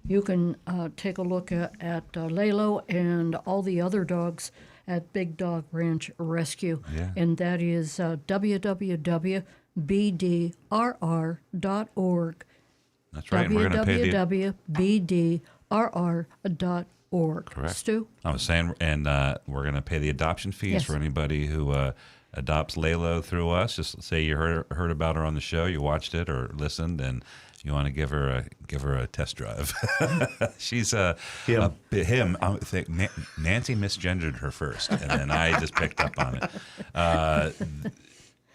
you can take a look at Lalo and all the other dogs at Big Dog Ranch Rescue. Yeah. And that is www.bdrr.org. That's right. And we're going to pay the www.bdrr.org. Correct. Stu? I was saying, and we're going to pay the adoption fees Yes. for anybody who adopts Lalo through us. Just say you heard about her on the show, you watched it or listened, and you want to give her a test drive. She's him. I think Nancy misgendered her first, and then I just picked up on it.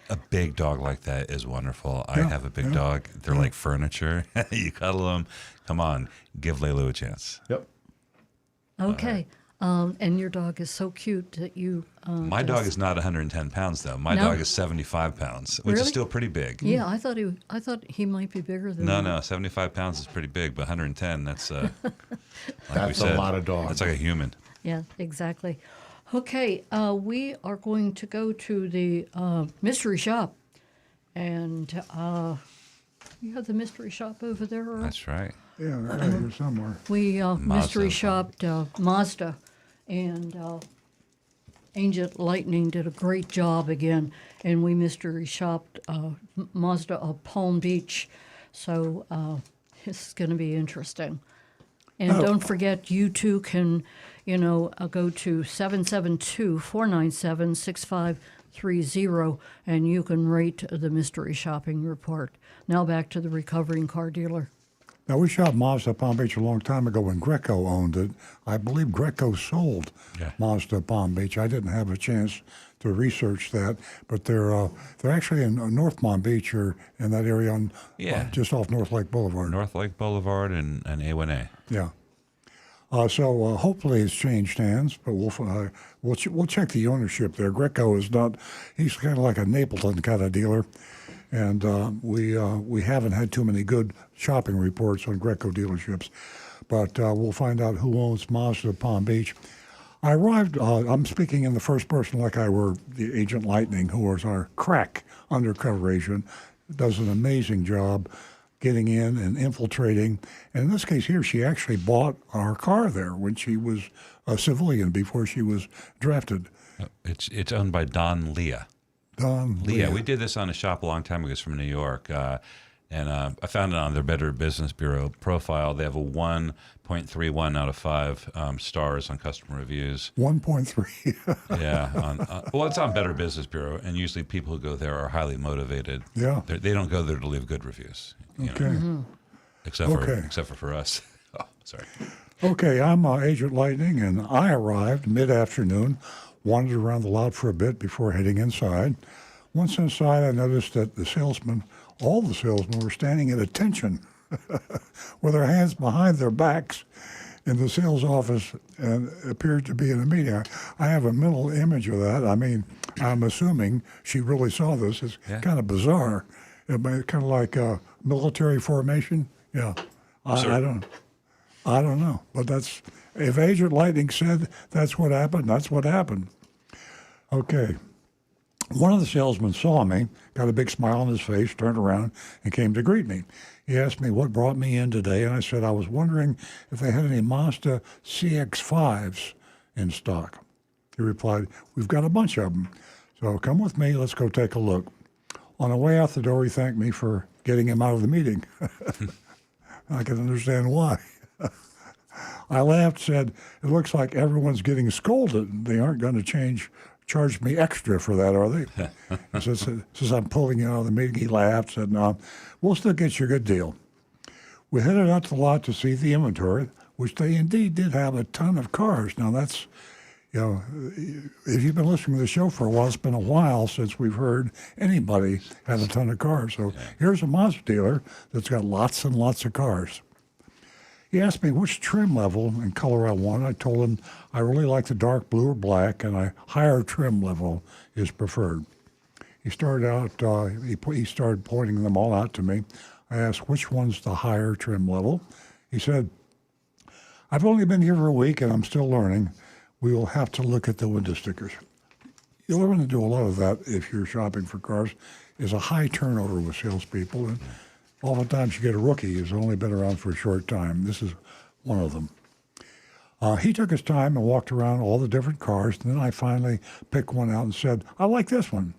A big dog like that is wonderful. I have a big dog. They're like furniture. You cuddle them. Come on, give Lalo a chance. Yep. Okay. And your dog is so cute that you. My dog is not 110 pounds though. My dog is 75 pounds, which Really? is still pretty big. Yeah, I thought he might be bigger than that. No, 75 pounds is pretty big, but 110, that's like That's we said, a lot of dogs. That's like a human. Yeah, exactly. Okay, we are going to go to the mystery shop, and you have the mystery shop over there, Earl? That's right. Yeah, they're out here somewhere. We mystery Mazda. shopped Mazda, and Ancient Lightning did a great job again, and we mystery shopped Mazda of Palm Beach, so this is going to be interesting. And don't forget, you too can, go to 772-497-6530, and you can rate the mystery shopping report. Now back to the recovering car dealer. Now, we shot Mazda Palm Beach a long time ago when Greco owned it. I believe Greco sold Mazda Palm Beach. I didn't have a chance to research that, but they're actually in North Palm Beach or in that area on just off North Lake Boulevard. North Lake Boulevard and A1A. Yeah. So hopefully it's changed hands, but we'll check the ownership there. Greco is not; he's kind of like a Napleton kind of dealer, and we haven't had too many good shopping reports on Greco dealerships, but we'll find out who owns Mazda Palm Beach. I arrived. I'm speaking in the first person, like I were the Agent Lightning, who was our crack undercover agent. Does an amazing job getting in and infiltrating. And in this case here, she actually bought our car there when she was a civilian before she was drafted. It's owned by Don Leah. Don Leah. We did this on a shop a long time ago. It's from New York. And I found it on their Better Business Bureau profile. They have a 1.31 out of 5 stars on customer reviews. 1.3. Yeah. Well, it's on Better Business Bureau, and usually people who go there are highly motivated. Yeah. They don't go there to leave good reviews. Okay. Except for us. Oh, sorry. Okay, I'm Agent Lightning, and I arrived mid-afternoon, wandered around the lot for a bit before heading inside. Once inside, I noticed that all the salesmen were standing at attention with their hands behind their backs in the sales office and appeared to be in a meeting. I have a mental image of that. I mean, I'm assuming she really saw this. It's kind of bizarre. Kind of like a military formation. Yeah. I don't know. But if Agent Lightning said that's what happened, that's what happened. Okay. One of the salesmen saw me, got a big smile on his face, turned around, and came to greet me. He asked me what brought me in today, and I said I was wondering if they had any Mazda CX-5s in stock. He replied, "We've got a bunch of them. So come with me, let's go take a look." On the way out the door, he thanked me for getting him out of the meeting. I can understand why. I laughed, said, "It looks like everyone's getting scolded. They aren't going to charge me extra for that, are they?" Since I'm pulling you out of the meeting, he laughed, said, "No, we'll still get you a good deal." We headed out to the lot to see the inventory, which they indeed did have a ton of cars. Now that's, if you've been listening to the show for a while, it's been a while since we've heard anybody have a ton of cars. So here's a Mazda dealer that's got lots and lots of cars. He asked me which trim level and color I wanted. I told him I really like the dark blue or black, and a higher trim level is preferred. He started out. He started pointing them all out to me. I asked which one's the higher trim level. He said, "I've only been here for a week, and I'm still learning. We will have to look at the window stickers." You'll learn to do a lot of that if you're shopping for cars. Is a high turnover with salespeople, and oftentimes you get a rookie who's only been around for a short time. This is one of them. He took his time and walked around all the different cars, and then I finally picked one out and said, "I like this one."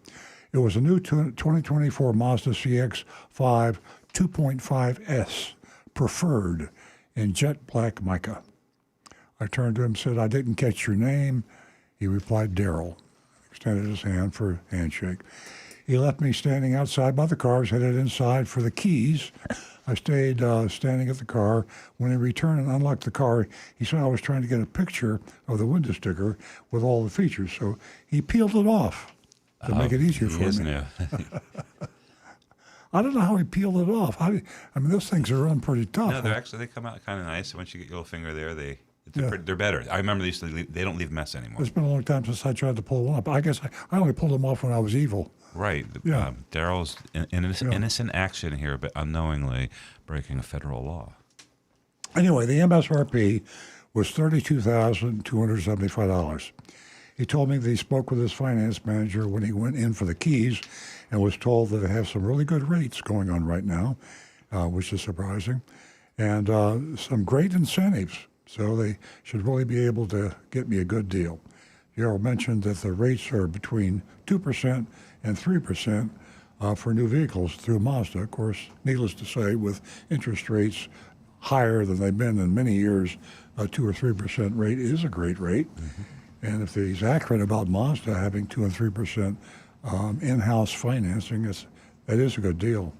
It was a new 2024 Mazda CX-5 2.5S preferred in jet black mica. I turned to him and said, "I didn't catch your name." He replied, "Daryl." Extended his hand for a handshake. He left me standing outside by the cars, headed inside for the keys. I stayed standing at the car. When he returned and unlocked the car, he said I was trying to get a picture of the window sticker with all the features. So he peeled it off to make it easier for me. I don't know how he peeled it off. I mean, those things are run pretty tough. No, they come out kind of nice. Once you get your little finger there, they're better. I remember they don't leave mess anymore. It's been a long time since I tried to pull one up. I guess I only pulled them off when I was evil. Right. Yeah. Daryl's innocent action here, but unknowingly breaking a federal law. Anyway, the MSRP was $32,275. He told me that he spoke with his finance manager when he went in for the keys and was told that they have some really good rates going on right now, which is surprising, and some great incentives. So they should really be able to get me a good deal. Earl mentioned that the rates are between 2% and 3% for new vehicles through Mazda. Of course, needless to say, with interest rates higher than they've been in many years. A 2 or 3% rate is a great rate. And if he's accurate about Mazda having 2 and 3% in-house financing, that is a good deal.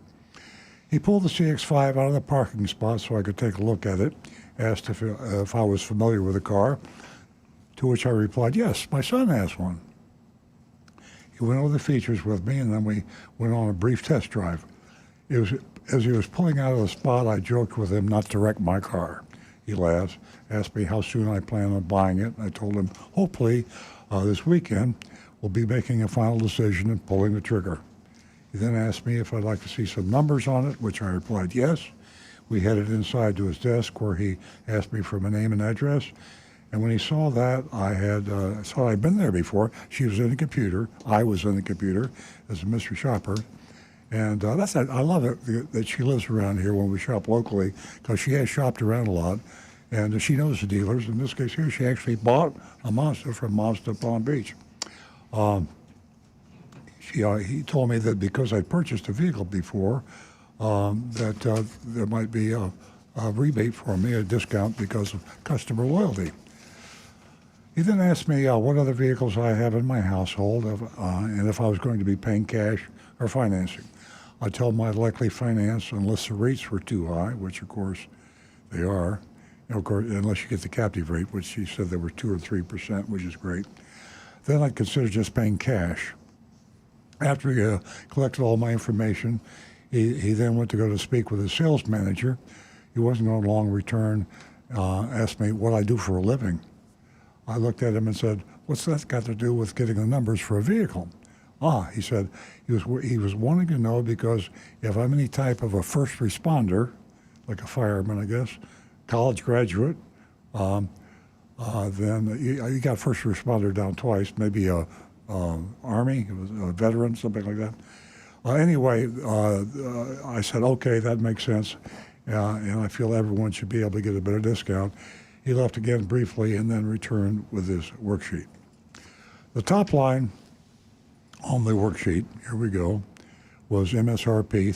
He pulled the CX-5 out of the parking spot so I could take a look at it, asked if I was familiar with the car, to which I replied, yes, my son has one. He went over the features with me, and then we went on a brief test drive. It was as he was pulling out of the spot, I joked with him not to wreck my car. He laughed, asked me how soon I plan on buying it. I told him, hopefully, this weekend, we'll be making a final decision and pulling the trigger. He then asked me if I'd like to see some numbers on it, which I replied yes. We headed inside to his desk where he asked me for my name and address. And when he saw that, I saw I'd been there before. She was in the computer. I was in the computer as a mystery shopper. And I love it that she lives around here when we shop locally, because she has shopped around a lot. And she knows the dealers. In this case here, she actually bought a Mazda from Mazda Palm Beach. He told me that because I'd purchased a vehicle before, that there might be a rebate for me, a discount because of customer loyalty. He then asked me what other vehicles I have in my household, and if I was going to be paying cash or financing. I told him I'd likely finance unless the rates were too high, which of course they are. And of course, unless you get the captive rate, which he said they were 2 or 3%, which is great. Then I'd consider just paying cash. After he collected all my information, he then went to go to speak with his sales manager. He wasn't going to long return, asked me what I do for a living. I looked at him and said, what's that got to do with getting the numbers for a vehicle? He said he was wanting to know because if I'm any type of a first responder, like a fireman, I guess, college graduate, then you got first responder down twice, maybe Army, a veteran, something like that. Anyway, I said, okay, that makes sense, and I feel everyone should be able to get a better discount. He left again briefly and then returned with his worksheet. The top line on the worksheet, here we go, was MSRP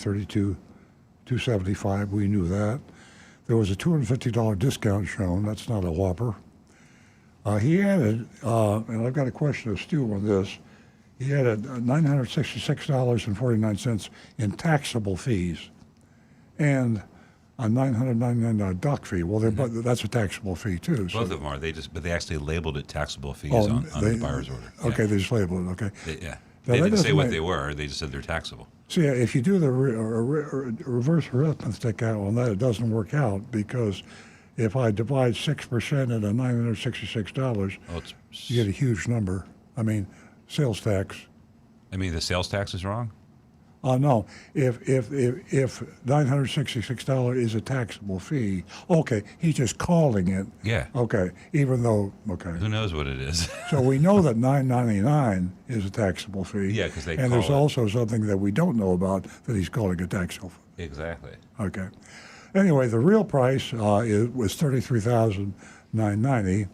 $32,275. We knew that. There was a $250 discount shown. That's not a whopper. He added, and I've got a question of Stu on this, he added $966.49 in taxable fees and a $999 dock fee. Well, that's a taxable fee too. Both of them are. But they actually labeled it taxable fees on the buyer's order. Okay, they just labeled it. Okay. They didn't say what they were. They just said they're taxable. So yeah, if you do the reverse arithmetic out on that, it doesn't work out because if I divide 6% into $966, you get a huge number. I mean, sales tax. I mean, the sales tax is wrong? No. If $966 is a taxable fee, okay, he's just calling it. Yeah. Okay, even though, okay. Who knows what it is? So we know that $999 is a taxable fee. Yeah, because and there's also something that we don't know about that he's calling a taxable fee. Exactly. Okay. Anyway, the real price was $33,990,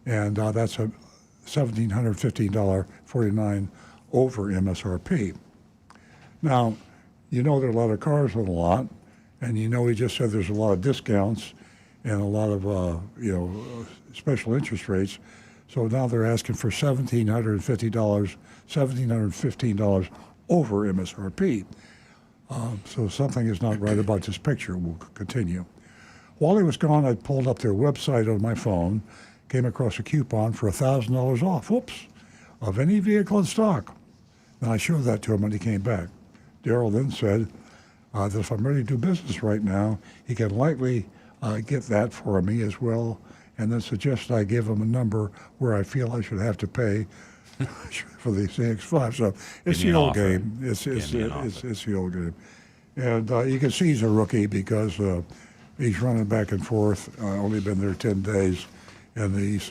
and that's a $1,715.49 over MSRP. Now, you know there are a lot of cars on the lot, and you know he just said there's a lot of discounts and a lot of special interest rates. So now they're asking for $1,715 over MSRP. So something is not right about this picture. We'll continue. While he was gone, I pulled up their website on my phone, came across a coupon for $1,000 off, of any vehicle in stock. And I showed that to him when he came back. Darrell then said that if I'm ready to do business right now, he can likely get that for me as well, and then suggested I give him a number where I feel I should have to pay for the CX-5. So it's the old game. It's the old game. And you can see he's a rookie because he's running back and forth, only been there 10 days, and he's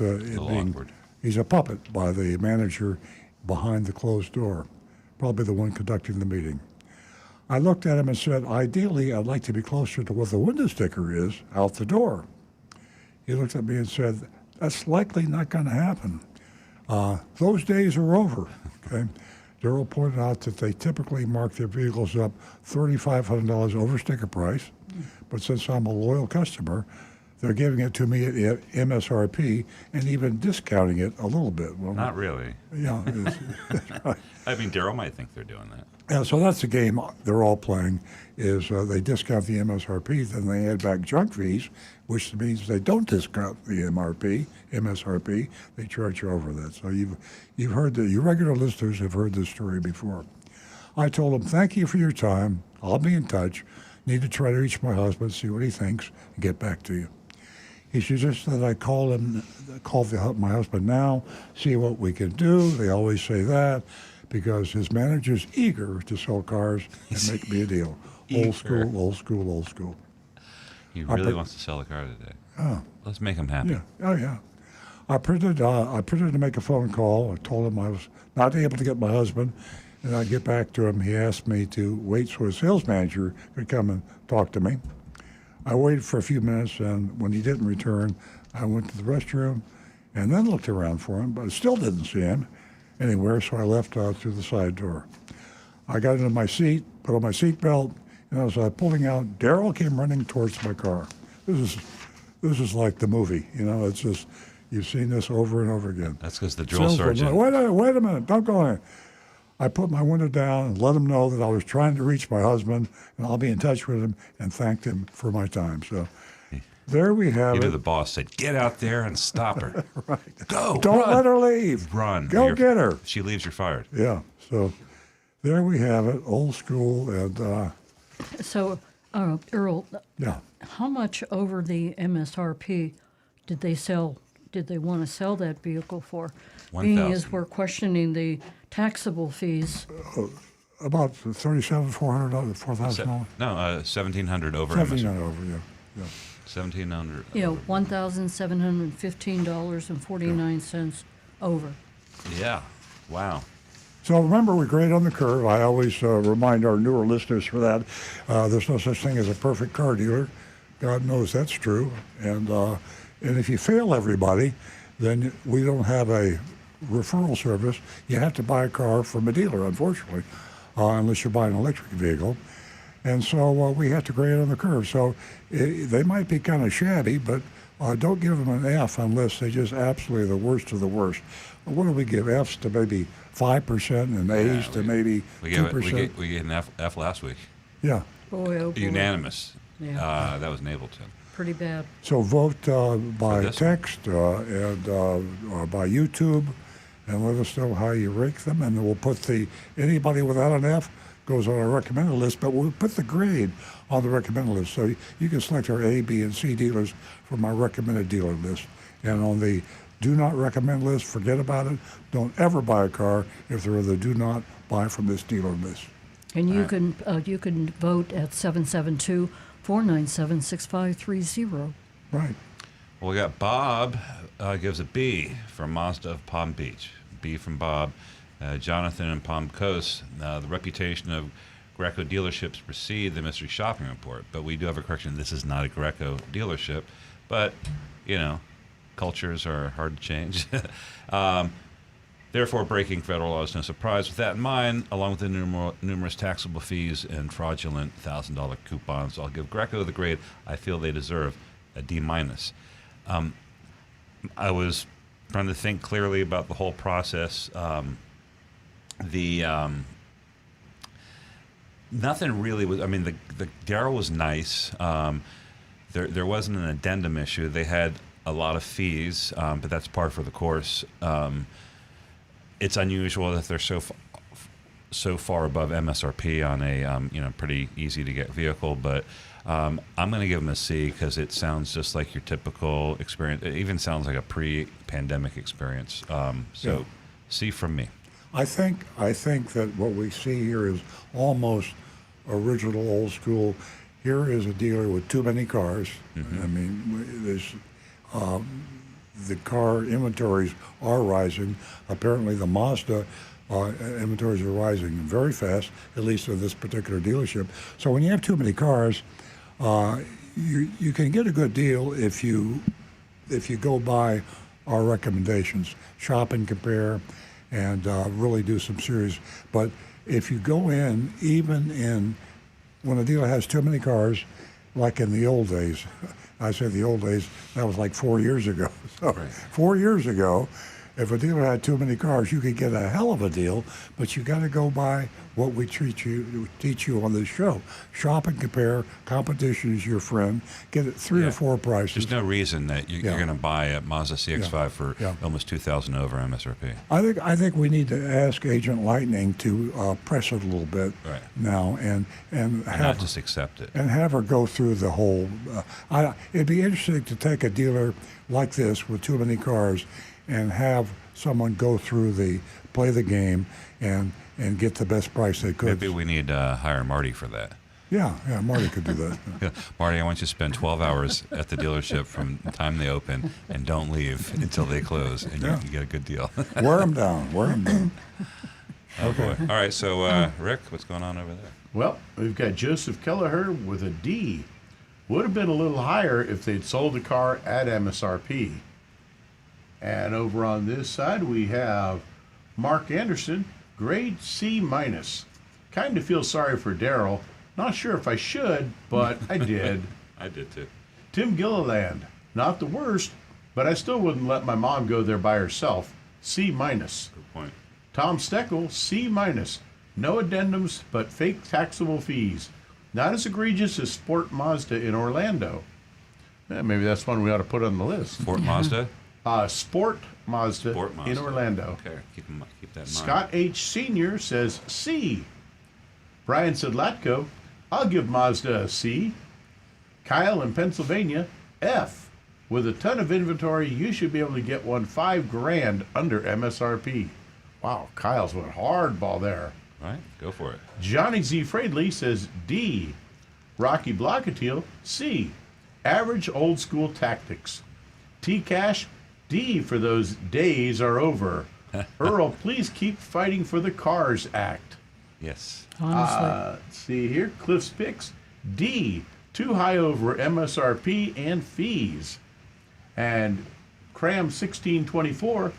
a puppet by the manager behind the closed door, probably the one conducting the meeting. I looked at him and said, ideally, I'd like to be closer to what the window sticker is out the door. He looked at me and said, that's likely not going to happen. Those days are over. Okay, Daryl pointed out that they typically mark their vehicles up $3,500 over sticker price, but since I'm a loyal customer, they're giving it to me at MSRP and even discounting it a little bit. Well, Not really. yeah. I mean, Daryl might think they're doing that. Yeah, so that's the game they're all playing, is they discount the MSRP, then they add back junk fees, which means they don't discount the MSRP, they charge you over that. So you've heard that, you regular listeners have heard this story before. I told him, thank you for your time, I'll be in touch, need to try to reach my husband, see what he thinks, and get back to you. He suggested that I call my husband now, see what we can do. They always say that because his manager's eager to sell cars and make me a deal. Old school, old school, old school. He really wants to sell a car today. Oh. Let's make him happy. Yeah. Oh, yeah. I printed to make a phone call. I told him I was not able to get my husband, and I'd get back to him. He asked me to wait so his sales manager could come and talk to me. I waited for a few minutes, and when he didn't return, I went to the restroom and then looked around for him, but I still didn't see him anywhere, so I left through the side door. I got into my seat, put on my seatbelt, and as I was pulling out, Daryl came running towards my car. This is like the movie, you know. It's just, you've seen this over and over again. That's because the drill sergeant. Wait a minute, don't go in. I put my window down and let him know that I was trying to reach my husband, and I'll be in touch with him, and thanked him for my time. So there we have Either it. the boss said, get out there and stop her. Right. Go. Don't run. let her leave. Run. Go get her. If she leaves, you're fired. Yeah. So there we have it, old school. And So, Earl, yeah. how much over the MSRP did they sell? Did they want to sell that vehicle for? Being as we're questioning the taxable fees. About $3,700, $4,000. No, $1,700 over. $1,700 over, yeah. $1,700. Yeah, $1,715.49 over. Yeah. Wow. So remember, we grade on the curve. I always remind our newer listeners for that. There's no such thing as a perfect car dealer. God knows that's true. And if you fail everybody, then we don't have a referral service. You have to buy a car from a dealer, unfortunately, unless you buy an electric vehicle. And so we have to grade on the curve. So they might be kind of shabby, but don't give them an F unless they're just absolutely the worst of the worst. What do we give? Fs to maybe 5% and A's to maybe 2%? We gave an F last week. Yeah. Boy, oh boy. Unanimous. Yeah. That was an Ableton. Pretty bad. So vote by text and by YouTube, and let us know how you rank them, and then we'll put anybody without an F goes on our recommended list, but we'll put the grade on the recommended list. So you can select our A, B, and C dealers from our recommended dealer list. And on the do not recommend list, forget about it. Don't ever buy a car if they're the do not buy from this dealer list. And you can vote at 772-497-6530. Right. Well, we got Bob gives a B for Mazda of Palm Beach. B from Bob. Jonathan in Palm Coast. The reputation of Greco dealerships precede the mystery shopping report, but we do have a correction. This is not a Greco dealership, but, you know, cultures are hard to change. Therefore, breaking federal law is no surprise. With that in mind, along with the numerous taxable fees and fraudulent $1,000 coupons, I'll give Greco the grade I feel they deserve, a D-. I was trying to think clearly about the whole process. Nothing really was. I mean, the Daryl was nice. There wasn't an addendum issue. They had a lot of fees, but that's par for the course. It's unusual that they're so far above MSRP on a pretty easy to get vehicle, but I'm going to give them a C because it sounds just like your typical experience. It even sounds like a pre-pandemic experience. C from me. I think that what we see here is almost original, old school. Here is a dealer with too many cars. Mm-hmm. I mean, there's the car inventories are rising. Apparently, the Mazda inventories are rising very fast, at least at this particular dealership. So when you have too many cars, you can get a good deal if you go by our recommendations, shop and compare, and really do some serious. But if you go in, even in when a dealer has too many cars, like in the old days, I say the old days, that was like 4 years ago. So 4 years ago, if a dealer had too many cars, you could get a hell of a deal, but you got to go by what we teach you on this show. Shop and compare. Competition is your friend. Get it 3 or 4 prices. There's no reason that you're going to buy a Mazda CX-5 for almost $2,000 over MSRP. I think we need to ask Agent Lightning to press it a little bit now and have not just accept it. And have her go through the whole. It'd be interesting to take a dealer like this with too many cars and have someone go through play the game and get the best price they could. Maybe we need to hire Marty for that. Yeah, Marty could do that. Marty, I want you to spend 12 hours at the dealership from the time they open and don't leave until they close, and you can get a good deal. Wear them down. Okay. All right, so Rick, what's going on over there? Well, we've got Joseph Kelleher with a D. Would have been a little higher if they'd sold the car at MSRP. And over on this side, we have Mark Anderson, grade C-. Kind of feel sorry for Daryl. Not sure if I should, but I did. I did too. Tim Gilliland, not the worst, but I still wouldn't let my mom go there by herself. C-. Good point. Tom Steckel, C-. No addendums, but fake taxable fees. Not as egregious as Sport Mazda in Orlando. Maybe that's one we ought to put on the list. Sport Mazda? Sport Mazda in Orlando. Okay, keep that in mind. Scott H. Sr. says C. Brian Sedlatko, I'll give Mazda a C. Kyle in Pennsylvania, F. With a ton of inventory, you should be able to get one $5,000 under MSRP. Wow, Kyle's went hardball there. All right, go for it. Johnny Z. Fradley says D. Rocky Blockatiel, C. Average old school tactics. T-Cash, D for those days are over. Earl, please keep fighting for the Cars Act. Yes. Honestly. Let's see here. Cliff's Picks, D. Too high over MSRP and fees. And Cram 1624,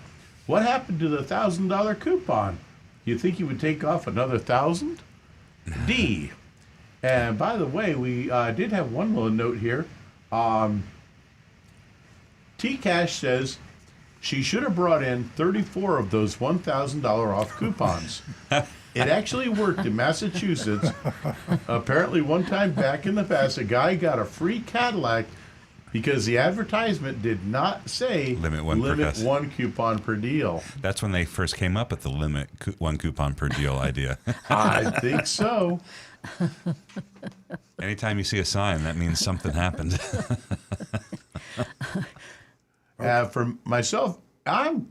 what happened to the $1,000 coupon? You think you would take off another 1,000? D. And by the way, we did have one little note here. T-Cash says she should have brought in 34 of those $1,000 off coupons. It actually worked in Massachusetts. Apparently, one time back in the past, a guy got a free Cadillac because the advertisement did not say limit one coupon per deal. That's when they first came up with the limit one coupon per deal idea. I think so. Anytime you see a sign, that means something happened. For myself, I'm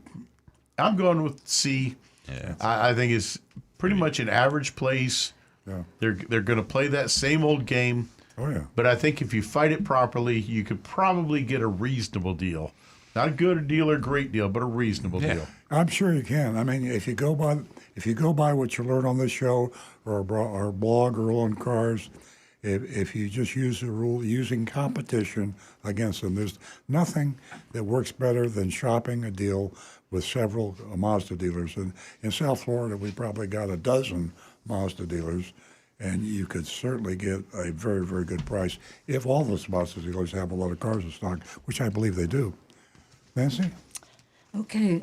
going with C. Yeah, I think it's pretty much an average place. Yeah. They're going to play that same old game. Oh, yeah. But I think if you fight it properly, you could probably get a reasonable deal. Not a good deal or great deal, but a reasonable deal. I'm sure you can. I mean, if you go by what you learn on this show or our blog, Earl on Cars, if you just use the rule using competition against them, there's nothing that works better than shopping a deal with several Mazda dealers. And in South Florida, we probably got a dozen Mazda dealers, and you could certainly get a very, very good price if all those Mazda dealers have a lot of cars in stock, which I believe they do. Nancy? Okay,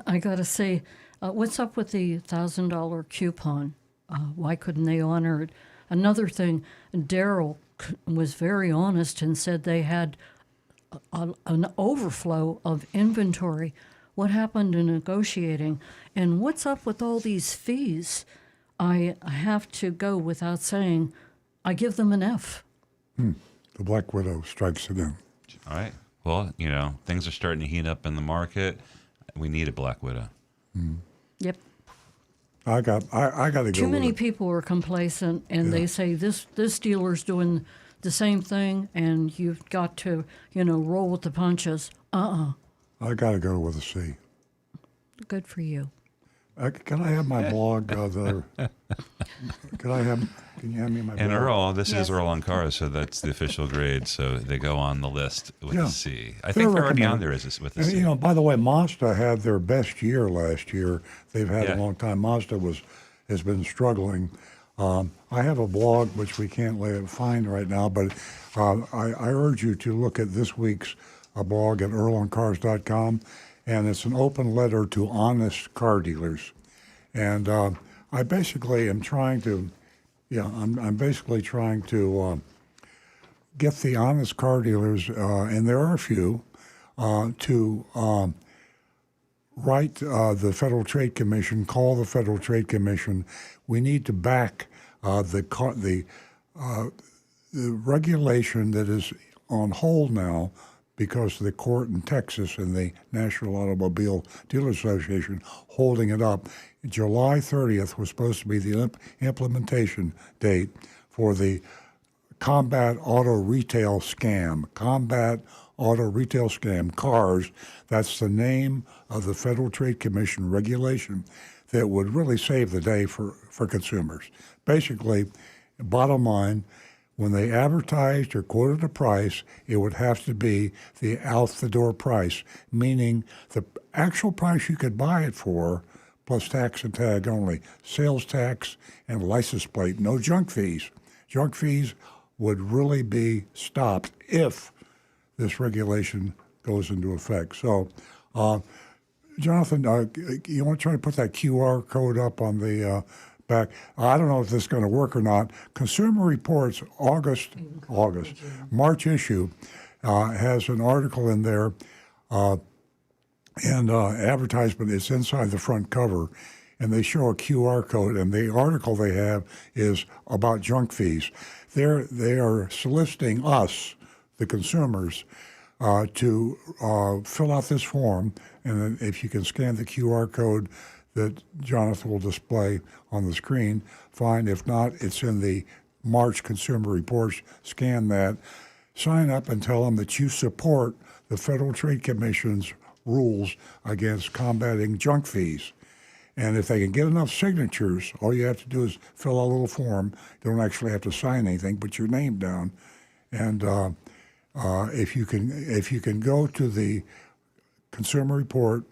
I got to say, what's up with the $1,000 coupon? Why couldn't they honor it? Another thing, Daryl was very honest and said they had an overflow of inventory. What happened in negotiating? And what's up with all these fees? I have to go without saying, I give them an F. The Black Widow strikes again. All right. Well, things are starting to heat up in the market. We need a Black Widow. Yep. I got to go. Too many with it. people are complacent, and they say this dealer's doing the same thing, and you've got to, roll with the punches. I got to go with a C. Good for you. Can I have my blog? Can you hand me my blog? And Earl, this is Earl on Cars, so that's the official grade. So they go on the list with a C. I think they're already on there with a C. You know, by the way, Mazda had their best year last year. They've had a long time. Mazda has been struggling. I have a blog which we can't find right now, but I urge you to look at this week's blog at earloncars.com, and it's an open letter to honest car dealers. And I basically am trying to, I'm basically trying to get the honest car dealers, and there are a few, to write the Federal Trade Commission, call the Federal Trade Commission. We need to back the regulation that is on hold now because of the court in Texas and the National Automobile Dealers Association holding it up. July 30th was supposed to be the implementation date for the Combat Auto Retail Scam. Combat Auto Retail Scam, CARS, that's the name of the Federal Trade Commission regulation that would really save the day for consumers. Basically, bottom line, when they advertised or quoted a price, it would have to be the out-the-door price, meaning the actual price you could buy it for, plus tax and tag only, sales tax and license plate, no junk fees. Junk fees would really be stopped if this regulation goes into effect. So, Jonathan, you want to try to put that QR code up on the back? I don't know if this is going to work or not. Consumer Reports March issue has an article in there, and advertisement is inside the front cover, and they show a QR code, and the article they have is about junk fees. They are soliciting us, the consumers, to fill out this form, and then if you can scan the QR code that Jonathan will display on the screen, fine. If not, it's in the March Consumer Reports. Scan that. Sign up and tell them that you support the Federal Trade Commission's rules against combating junk fees. And if they can get enough signatures, all you have to do is fill out a little form. You don't actually have to sign anything, put your name down. And if you can go to the Consumer Report,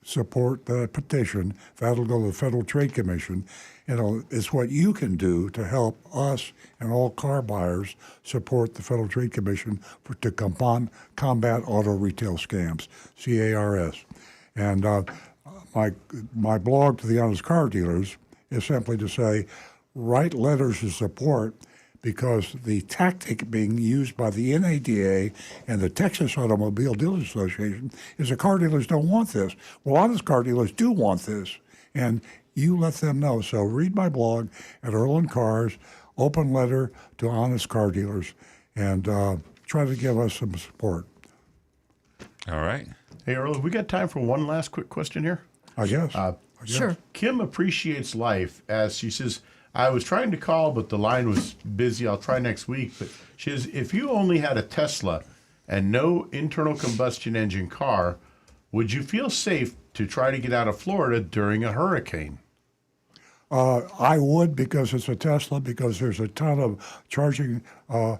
support the petition, that'll go to the Federal Trade Commission. It's what you can do to help us and all car buyers support the Federal Trade Commission to combat auto retail scams, CARS. And my blog to the honest car dealers is simply to say, write letters of support, because the tactic being used by the NADA and the Texas Automobile Dealers Association is the car dealers don't want this. Well, honest car dealers do want this, and you let them know. So read my blog at Earl on Cars, open letter to honest car dealers, and try to give us some support. All right. Hey, Earl, have we got time for one last quick question here? I guess. Sure. Kim appreciates life, as she says, I was trying to call, but the line was busy. I'll try next week. But she says, if you only had a Tesla and no internal combustion engine car, would you feel safe to try to get out of Florida during a hurricane? I would, because it's a Tesla, because there's a ton of charging all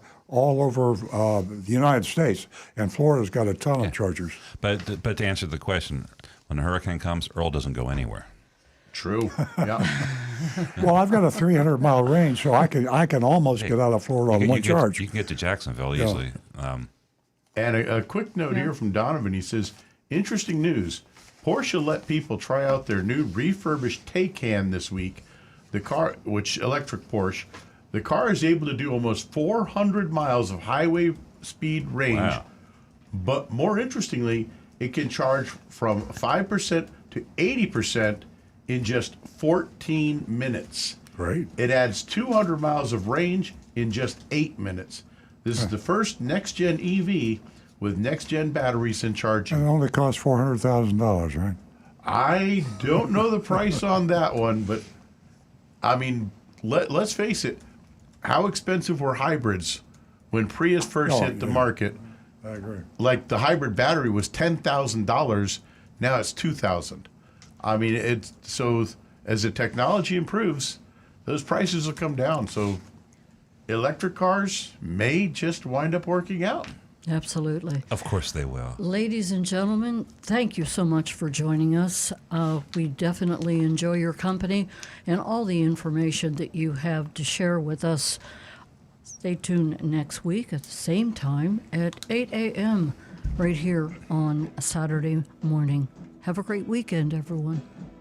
over the United States, and Florida's got a ton of chargers. But to answer the question, when a hurricane comes, Earl doesn't go anywhere. True. Yeah. Well, I've got a 300-mile range, so I can almost get out of Florida on one charge. You can get to Jacksonville easily. And a quick note here from Donovan. He says, interesting news. Porsche let people try out their new refurbished Taycan this week. The car, electric Porsche, the car is able to do almost 400 miles of highway speed range. Wow. But more interestingly, it can charge from 5% to 80% in just 14 minutes. Great. It adds 200 miles of range in just 8 minutes. This is the first next-gen EV with next-gen batteries and charging. And it only costs $400,000, right? I don't know the price on that one, but I mean, let's face it. How expensive were hybrids when Prius first hit the market? I agree. Like the hybrid battery was $10,000. Now it's $2,000. I mean, it's so as the technology improves, those prices will come down. So electric cars may just wind up working out. Absolutely. Of course they will. Ladies and gentlemen, thank you so much for joining us. We definitely enjoy your company and all the information that you have to share with us. Stay tuned next week at the same time at 8 a.m. right here on a Saturday morning. Have a great weekend, everyone.